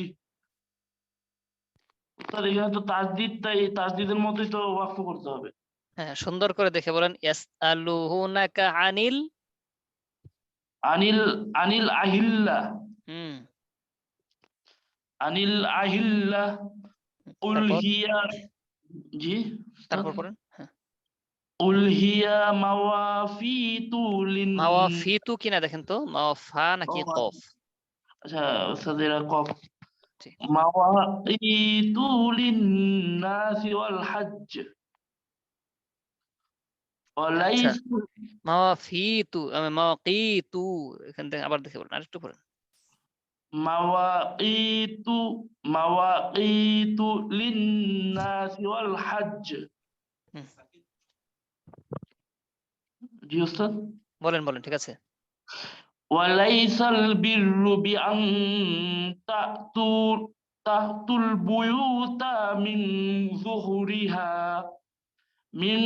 উস্তাদ, এখানে তো তাসদিদটাই তাসদিদের মতোই তো ওয়াক্ফ করতে হবে। হ্যাঁ, সুন্দর করে দেখে বলেন। ইয়াসআলুনাকা আনিল। আনিল আনিল আহিল্লাহ হুম আনিল আহিল্লাহ উল তারপর হিয়া, জি তারপর পড়েন। হ্যাঁ, উল হিয়া মাওয়াফিতু লিন, মাওয়াফিতু কিনা দেখেন তো, মাওয়াফা নাকি কফ? আচ্ছা উস্তাদ এরা কফ। জি। মাওয়াকিতু লিন-নাসি ওয়াল হজ্জ আচ্ছা, ওয়ালাইস, মাওয়াফিতু মাওয়াকিতু, এখান থেকে আবার দেখে বলেন, আরেকটু পড়েন। মাওয়াকিতু মাওয়াকিতু লিন-নাসি ওয়াল হজ্জ। হুম, জি উস্তাদ। বলেন বলেন, ঠিক আছে। ওয়ালাইসাল বিররু বিআন তাতুল বুয়ুতা মিন যুহুরিহা মিন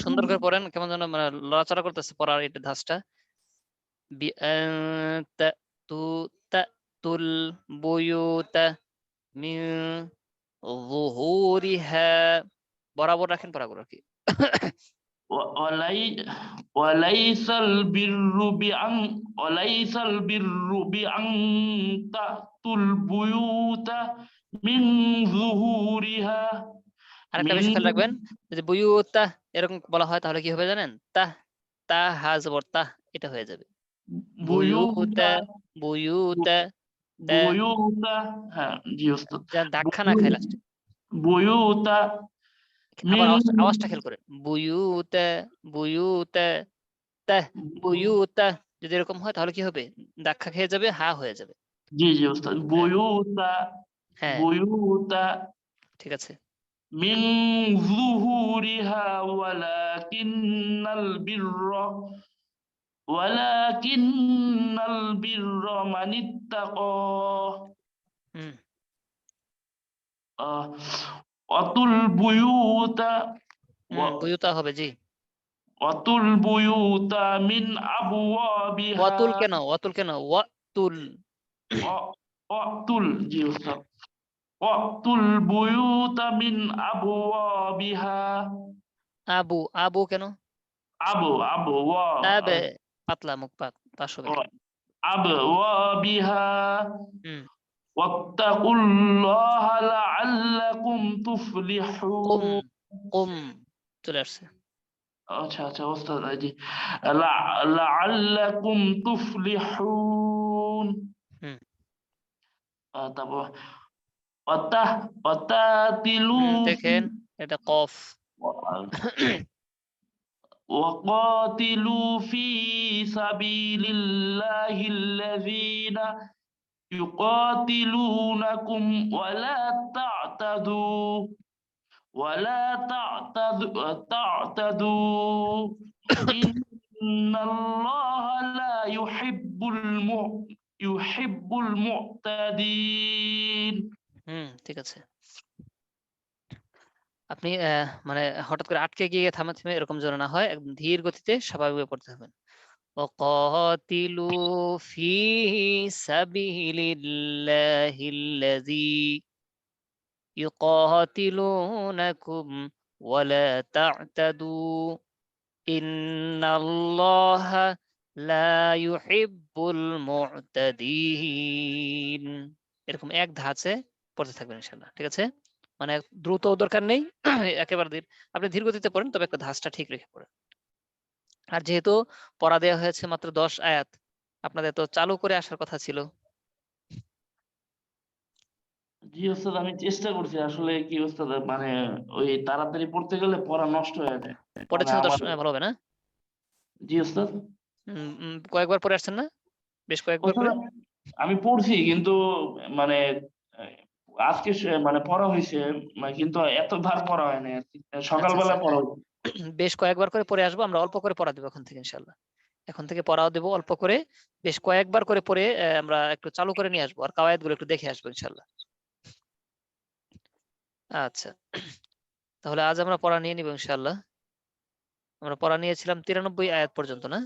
সুন্দর করে পড়েন, কেমন যেন মানে লড়াচড়া করতেছে পড়ার এটা ধাঁচটা। তাতুল বুয়ুতা মিন যুহুরিহা, বরাবর রাখেন পড়াগুলো আর কি। ওয়ালাইসাল বিররু বিআন তাতুল বুয়ুতা মিন যুহুরিহা আরেকটা মিন বেশি খেয়াল রাখবেন, যদি বুয়ুতা এরকম বলা হয় তাহলে কি হবে জানেন? তাহ, তা হা জবর তাহ, এটা হয়ে যাবে বুয়ুতা, বুয়ুতা বুয়ুতা তা, বুয়ুতা, হ্যাঁ জি উস্তাদ। যেন ধাক্কা না খায় লাস্টে। বুয়ুতা আবার মিন আওয়াজটা খেয়াল করেন, বুয়ুতা, বুয়ুতা তাহ, বুয়ুতা। যদি এরকম হয় তাহলে কি হবে? ধাক্কা খেয়ে যাবে, হা হয়ে যাবে। জি জি উস্তাদ। বুয়ুতা হ্যাঁ, বুয়ুতা ঠিক আছে। মিন যুহুরিহা ওয়ালাকিন্নাল বিররা মানিত্তাকা। হুম, অতুল বুয়ুতা বুয়ুতা হবে, জি। অতুল বুয়ুতা মিন আবওয়াবিহা ওয়াতুল কেন, ওয়াতুল কেন, ওয়াতুল। অতুল, জি উস্তাদ। অতুল বুয়ুতা মিন আবওয়াবিহা। আবু, আবু কেন? আবওয়া আবে, পাতলা মুখ পাশ হবে। আবওয়াবিহা হুম, ওয়াত্তাকুল্লাহা লাআল্লাকুম কুম, তুফলিহুন। কুম চলে আসছে। আচ্ছা আচ্ছা ওস্তাদ, জি। লাআল্লাকুম তুফলিহুন। হুম, তারপর ওয়াতাতিলু দেখেন এটা কফ। وقاتلوا في سبيل الله الذين يقاتلونكم ولا تعتدوا إن الله لا يحب المعتدين. ঠিক আছে। আপনি মানে হঠাৎ করে আটকে গিয়ে থেমে এরকম যেন না হয়, একদম ধীর গতিতে স্বাভাবিকভাবে পড়তে হবে। وقاتلوا في سبيل الله الذي يقاتلونكم ولا تعتدوا إن الله لا يحب المعتدين। এরকম এক ধাঁচে পড়তে থাকবেন ইনশাআল্লাহ, ঠিক আছে? মানে দ্রুত দরকার নেই, একেবারে ধীর। আপনি ধীর গতিতে পড়েন, তবে একটা ধাঁচটা ঠিক রেখে পড়েন। আর যেহেতু পড়া দেওয়া হয়েছে মাত্র 10 আয়াত, আপনাদের তো চালু করে আসার কথা ছিল। জি ওস্তাদ, আমি চেষ্টা করছি আসলে কি ওস্তাদ, মানে ওই তাড়াতাড়ি পড়তে গেলে পড়া নষ্ট হয়ে যায়, মানে পড়েছেন তো আমার। ভালো হবে না? জি ওস্তাদ। কয়েকবার পড়ে আসছেন না? বেশ কয়েকবার ওস্তাদ করে। আমি পড়ছি কিন্তু মানে আজকে মানে পড়া হয়েছে, কিন্তু এতবার পড়া হয় না আর কি। আচ্ছা সকালবেলা আচ্ছা, পড়া হ্যাঁ। হয়েছে। বেশ কয়েকবার করে পড়ে আসবো, আমরা অল্প করে পড়া দেবো এখন থেকে ইনশাআল্লাহ। এখন থেকে পড়াও দেবো অল্প করে, বেশ কয়েকবার করে পড়ে আমরা একটু চালু করে নিয়ে আসবো, আর কাওয়ায়েদ গুলো একটু দেখে আসবো ইনশাআল্লাহ। আচ্ছা, তাহলে আজ আমরা পড়া নিয়ে নিব ইনশাআল্লাহ। আমরা পড়া নিয়েছিলাম 93 আয়াত পর্যন্ত, না?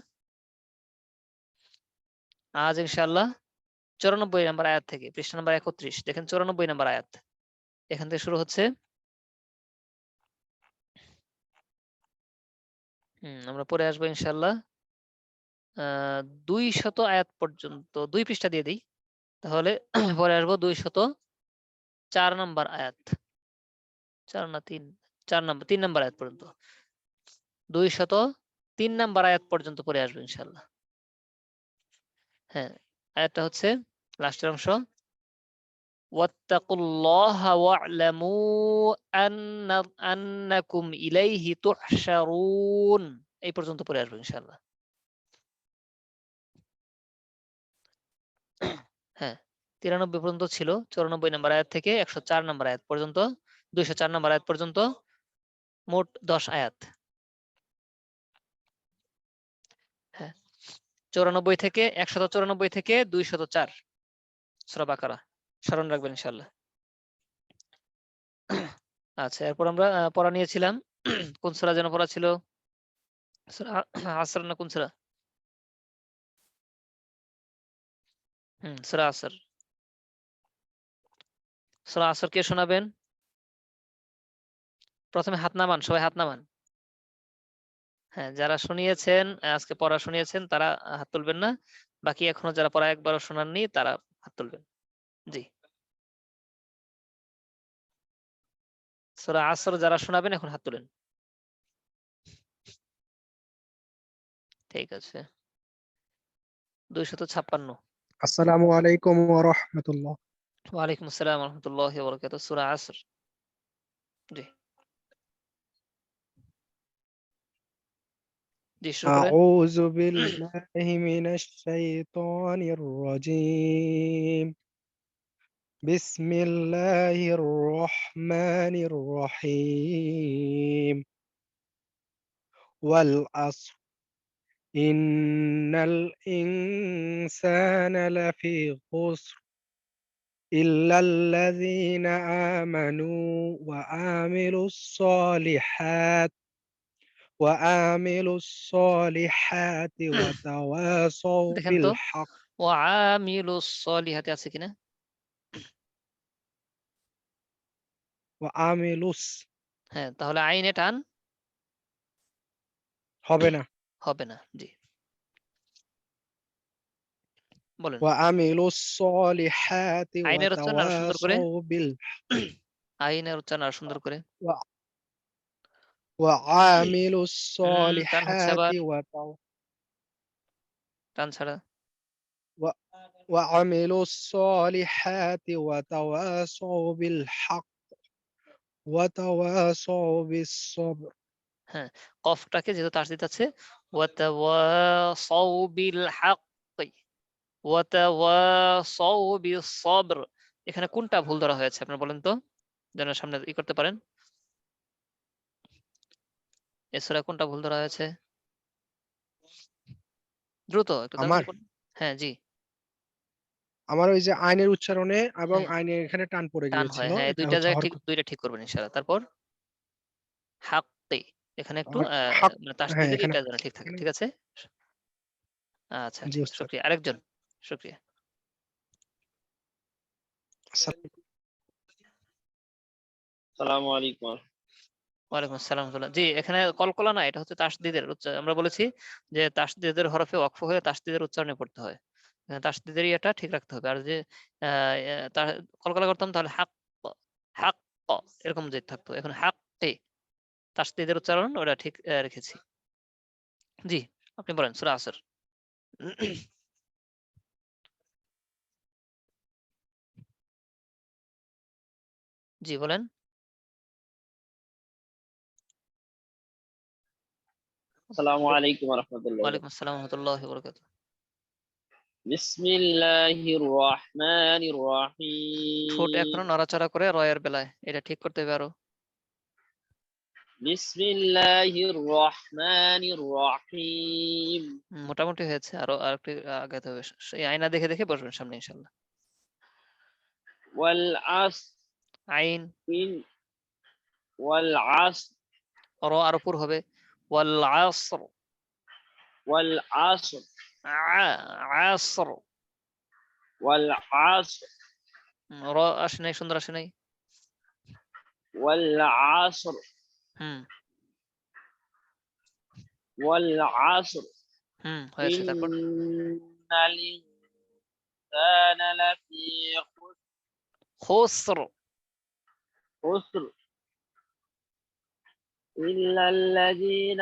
আজ ইনশাআল্লাহ 94 নম্বর আয়াত থেকে, পৃষ্ঠা নম্বর 31, দেখেন 94 নম্বর আয়াত এখান থেকে শুরু হচ্ছে। আমরা পড়ে আসবো ইনশাআল্লাহ 200 আয়াত পর্যন্ত। 2 পৃষ্ঠা দিয়ে দিই, তাহলে পরে আসবো 204 নম্বর আয়াত। 4 না 3, 3 নাম্বার আয়াত পর্যন্ত, 203 নাম্বার আয়াত পর্যন্ত পড়ে আসবে ইনশাআল্লাহ। হ্যাঁ, আয়াতটা হচ্ছে লাস্টের অংশ, ওয়াত্তাকুল্লাহা ওয়া'লামু আন্নাকুম ইলাইহি তুহশারুন, এই পর্যন্ত পড়ে আসবে ইনশাআল্লাহ। হ্যাঁ, 93 পর্যন্ত ছিল, 94 নাম্বার আয়াত থেকে 104 নাম্বার আয়াত পর্যন্ত, 204 নাম্বার আয়াত পর্যন্ত মোট 10 আয়াত। হ্যাঁ, 94 থেকে 194 থেকে 204 সূরা বাকারা, স্মরণ রাখবেন ইনশাআল্লাহ। আচ্ছা, এরপর আমরা পড়া নিয়েছিলাম, কোন সূরা যেন পড়া ছিল, সূরা আসর না কোন সূরা? সূরা আসর। সূরা আসর কে শোনাবেন? প্রথমে হাত নামান, সবাই হাত নামান। হ্যাঁ, যারা শুনিয়েছেন, আজকে পড়া শুনিয়েছেন তারা হাত তুলবেন না, বাকি এখনো যারা পড়া একবারও শোনাননি তারা হাত তুলবেন। জি, সূরা আসর যারা শোনাবেন এখন হাত তুলেন। ঠিক আছে, 256। আসসালামু আলাইকুম ওয়া রাহমাতুল্লাহ। ওয়ালাইকুম আসসালাম ওয়া রাহমাতুল্লাহি ওয়া বারাকাতুহু, সূরা আসর। জি, জি শুরু করেন। আউযু বিল্লাহি মিনাশ শাইতানির রাজীম। বিসমিল্লাহির রহমানির রহিম। ওয়াল আসর ইন্নাল ইনসানা লাফি খুসর ইল্লাল্লাযীনা আমানু ওয়া আমিলুস সলিহাত وآملوا الصالحات وتواصوا দেখেন তো, بالحق ওয়াআমিলুস সলিহাতি আছে কিনা? وآملوا হ্যাঁ, তাহলে আইনে টান হবে না হবে না। জি, বলেন। وآملوا الصالحات আইনের উচ্চারণ আরো সুন্দর করে, وتواصوا আইনের উচ্চারণ আরো সুন্দর করে। وعاملوا টান হচ্ছে الصالحات আবার, টান ছাড়া। وعملوا الصالحات وتواصوا بالحق وتواصوا بالصبر হ্যাঁ, কফটাকে যেহেতু তাসদিদ আছে, ওয়াতাওয়াসাউ বিল হাক্কি ওয়াতাওয়াসাউ বিস সবর, এখানে কোনটা ভুল ধরা হয়েছে আপনারা বলেন তো, যেন সামনে ই করতে পারেন। এই সূরায় কোনটা ভুল ধরা হয়েছে? দ্রুত একটু তাড়াতাড়ি বলুন। হ্যাঁ, জি, আমার ওই যে আইনের উচ্চারণে এবং হ্যাঁ, আইনের এখানে টান পড়ে টান হয়। গিয়েছিল, হ্যাঁ, এটা দুইটা হচ্ছে জায়গায় ঠিক, হরকত। দুইটা ঠিক করবেন ইনশাআল্লাহ। তারপর হাক্কি, এখানে একটু হক, মানে হ্যাঁ তাসদিদের এখানে এটা যেন ঠিক থাকে। ঠিক আছে, আচ্ছা, জি ঠিক আছে, উস্তাদ। শুকরিয়া। আরেকজন, শুকরিয়া। আসসালামু আলাইকুম। ওয়ালাইকুম আসসালাম ওয়া রাহমাতুল্লাহ। জি, এখানে কলকলা না, এটা হচ্ছে তাসদিদের উচ্চারণ। আমরা বলেছি যে তাসদিদের হরফে ওয়াকফ হয়ে তাসদিদের উচ্চারণে পড়তে হয়। তাসদিদের ইয়েটা ঠিক রাখতে হবে। আর যে কলকলা করতাম তাহলে হাক হাক এরকম যে থাকতো। এখন হাক্কি, তাসদিদের উচ্চারণ ওটা ঠিক রেখেছি। জি, আপনি বলেন সূরা আসর। জি, বলেন। আসসালামু আলাইকুম ওয়া রাহমাতুল্লাহি ওয়া ওয়ালাইকুম বারাকাতুহু। আসসালাম ওয়া রাহমাতুল্লাহি ওয়া বারাকাতুহু। বিসমিল্লাহির রহমানির ঠোঁট রহিম। এখনো নড়াচড়া করে রয়ের বেলায়, এটা ঠিক করতে হবে আরো। বিসমিল্লাহির রহমানির রহিম। মোটামুটি হয়েছে, আরো আরেকটু আগাতে হবে। এই আয়না দেখে দেখে বসবেন সামনে ইনশাআল্লাহ। ওয়াল আসর আইন, ইন ওয়াল আসর র আরো পুর হবে, ওয়াল আসর, ওয়াল আসর আসর, ওয়াল আসর র আসে নাই, সুন্দর আসে নাই। ওয়াল আসর হুম ওয়াল আসর হয়েছে। তারপর ইন্নাল ইনসানা লাফি খুসর, খুসর إلا الذين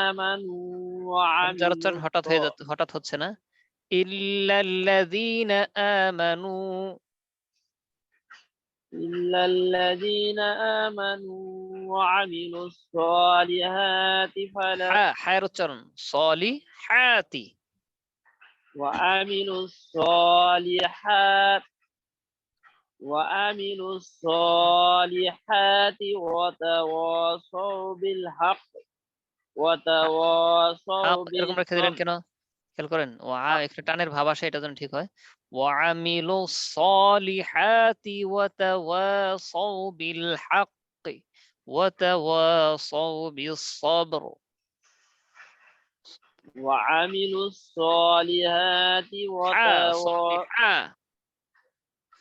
آمنوا হামজার উচ্চারণ وعملوا হঠাৎ হচ্ছে না। ইল্লাল্লাযীনা আমানু, إلا الذين آمنوا وعملوا الصالحات فلا হায়ের উচ্চারণ সলিহাতি, وعملوا الصالحات وتواصوا بالحق وتواصوا এরকম রেখে দিলেন بالصبر কেন? খেয়াল করেন, একটু টানের ভাব আসে, এটা যেন ঠিক হয়। ওয়ামিলু সলিহাতি ওয়াতাওয়াসাউ বিল হাক্কি ওয়াতাওয়াসাউ বিস সবর। وعملوا الصالحات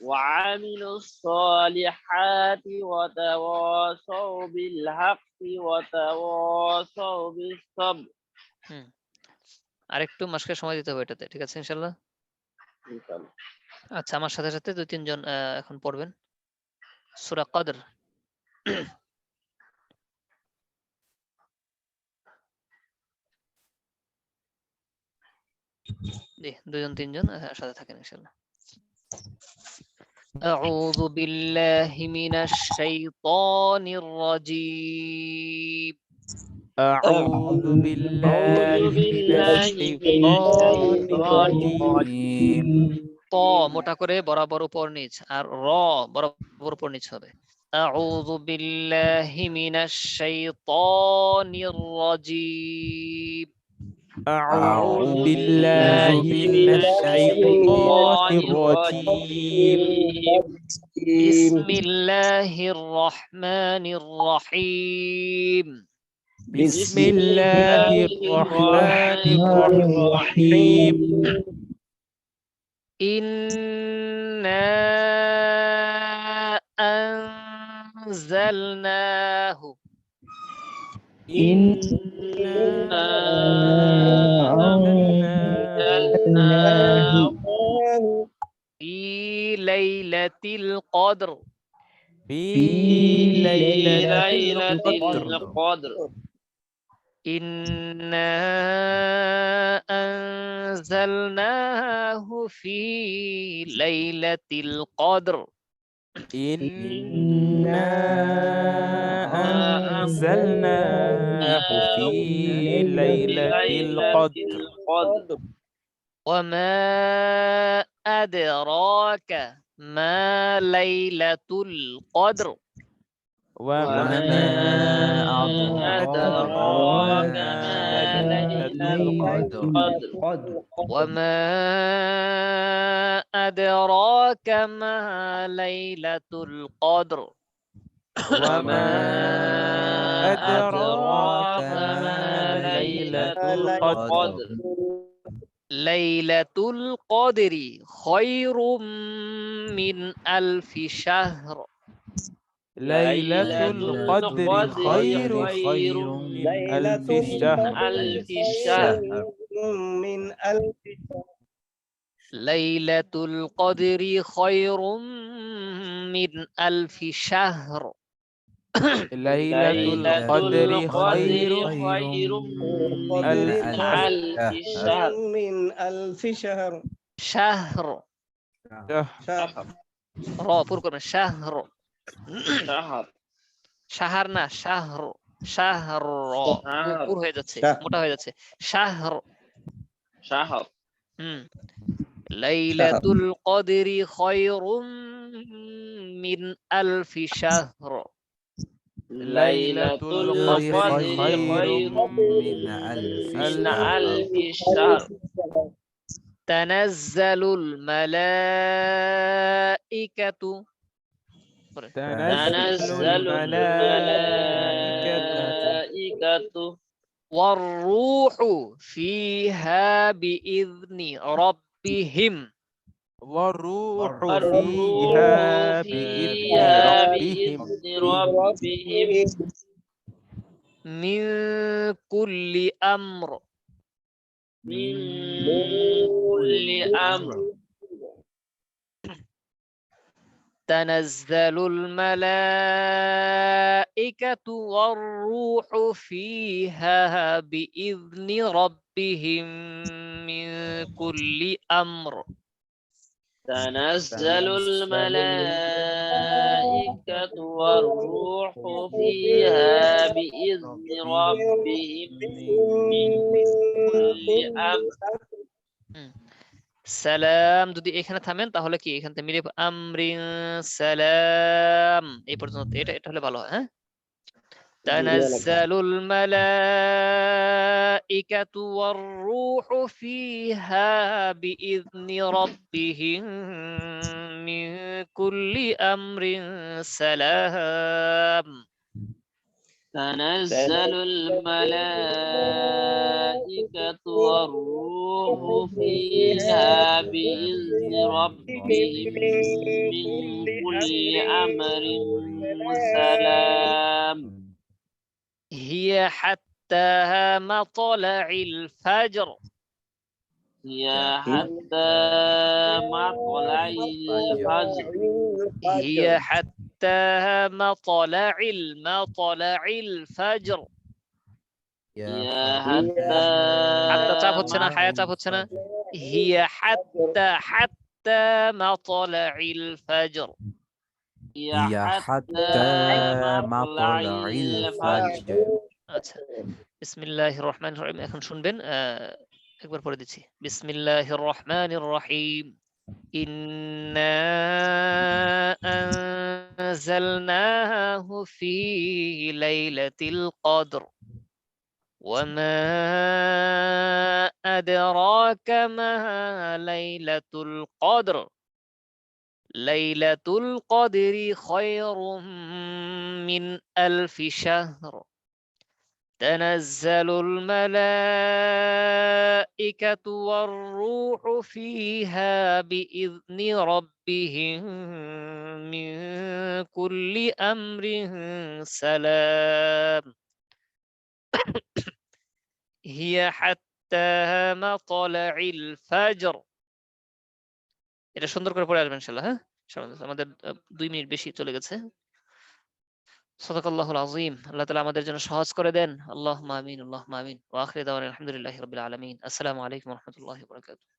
وعملوا الصالحات وتواصوا بالحق وتواصوا بالصبر আরেকটু মাসকে সময় দিতে হবে এটাতে, ঠিক আছে ইনশাআল্লাহ। আচ্ছা, আমার সাথে সাথে 2-3 জন এখন পড়বেন সূরা কদর। জি, 2-3 জন সাথে থাকেন ইনশাআল্লাহ। أعوذ بالله من الشيطان الرجيم أعوذ بالله من الشيطان الرجيم ত মোটা করে বরাবর উপর নিচ, আর র বরাবর উপর নিচ হবে। أعوذ بالله من الشيطان الرجيم أعوذ بالله من الشيطان الرجيم بسم الله الرحمن الرحيم بسم الله الرحمن الرحيم إنا أنزلناه إنا أنزلناه في ليلة القدر في ليلة القدر إنا أنزلناه في ليلة القدر إنا أنزلناه في ليلة القدر وما أدراك ما ليلة القدر وما أدراك ما ليلة القدر وما أدراك ما ليلة القدر وما أدراك ما ليلة القدر ليلة القدر خير من ألف شهر ليلة القدر خير من ألف شهر ليلة القدر خير من ألف شهر ليلة القدر خير من ألف شهر شهر را পুর করুন شهر শাহর না শাহর, শাহর পুর হয়ে যাচ্ছে, মোটা হয়ে যাচ্ছে, শাহর। লাইলাতুল কদরি খায়রুম মিন আলফি শাহর ليلة القدر خير من ألف شهر تنزل الملائكة تنزل الملائكة والروح فيها بإذن ربهم والروح فيها بإذن ربهم من كل أمر تنزل الملائكة والروح فيها بإذن ربهم من كل أمر. تنزل الملائكة والروح فيها بإذن ربهم من كل أمر। সালাম যদি এখানে থামেন তাহলে কি এখান থেকে মিলে আমরিন সালাম এই পর্যন্ত, এটা হলে ভালো হয়। হ্যাঁ, তানাজ্জালুল মালাইকাতু ওয়ার রূহু ফিহা বিইذনি রাব্বিহিম মিন কুল্লি আমরিন সালাম। تنزل الملائكة والروح فيها بإذن ربهم من كل أمر سلام. هي حتى مطلع الفجر. هي حتى مطلع الفجر. هي حتى مطلع الفجر. هي حتى চাপ হচ্ছে না, হায়া চাপ হচ্ছে না। هي حتى مطلع الفجر. هي حتى مطلع الفجر. আচ্ছা, বিসমিল্লাহির রহমানির রহিম। এখন শুনবেন, একবার পড়ে দিচ্ছি। বিসমিল্লাহির রহমানির রহিম। إنا أنزلناه في ليلة القدر وما أدراك ما ليلة القدر ليلة القدر خير من 1000 شهر تنزل الملائكة والروح فيها بإذن ربهم من كل أمر سلام. هي حتى مطلع الفجر. এটা সুন্দর করে পড়ে আসবেন ইনশাআল্লাহ। হ্যাঁ, আমাদের 2 মিনিট বেশি চলে গেছে। সাদাকাল্লাহুল আযীম। আল্লাহ তাআলা আমাদের জন্য সহজ করে দেন। আল্লাহুম্মা আমিন, আল্লাহুম্মা আমিন। ওয়া আখিরু দাওয়ানা আলহামদুলিল্লাহি রাব্বিল আলামিন। আসসালামু আলাইকুম ওয়া রাহমাতুল্লাহি ওয়া বারাকাতুহু।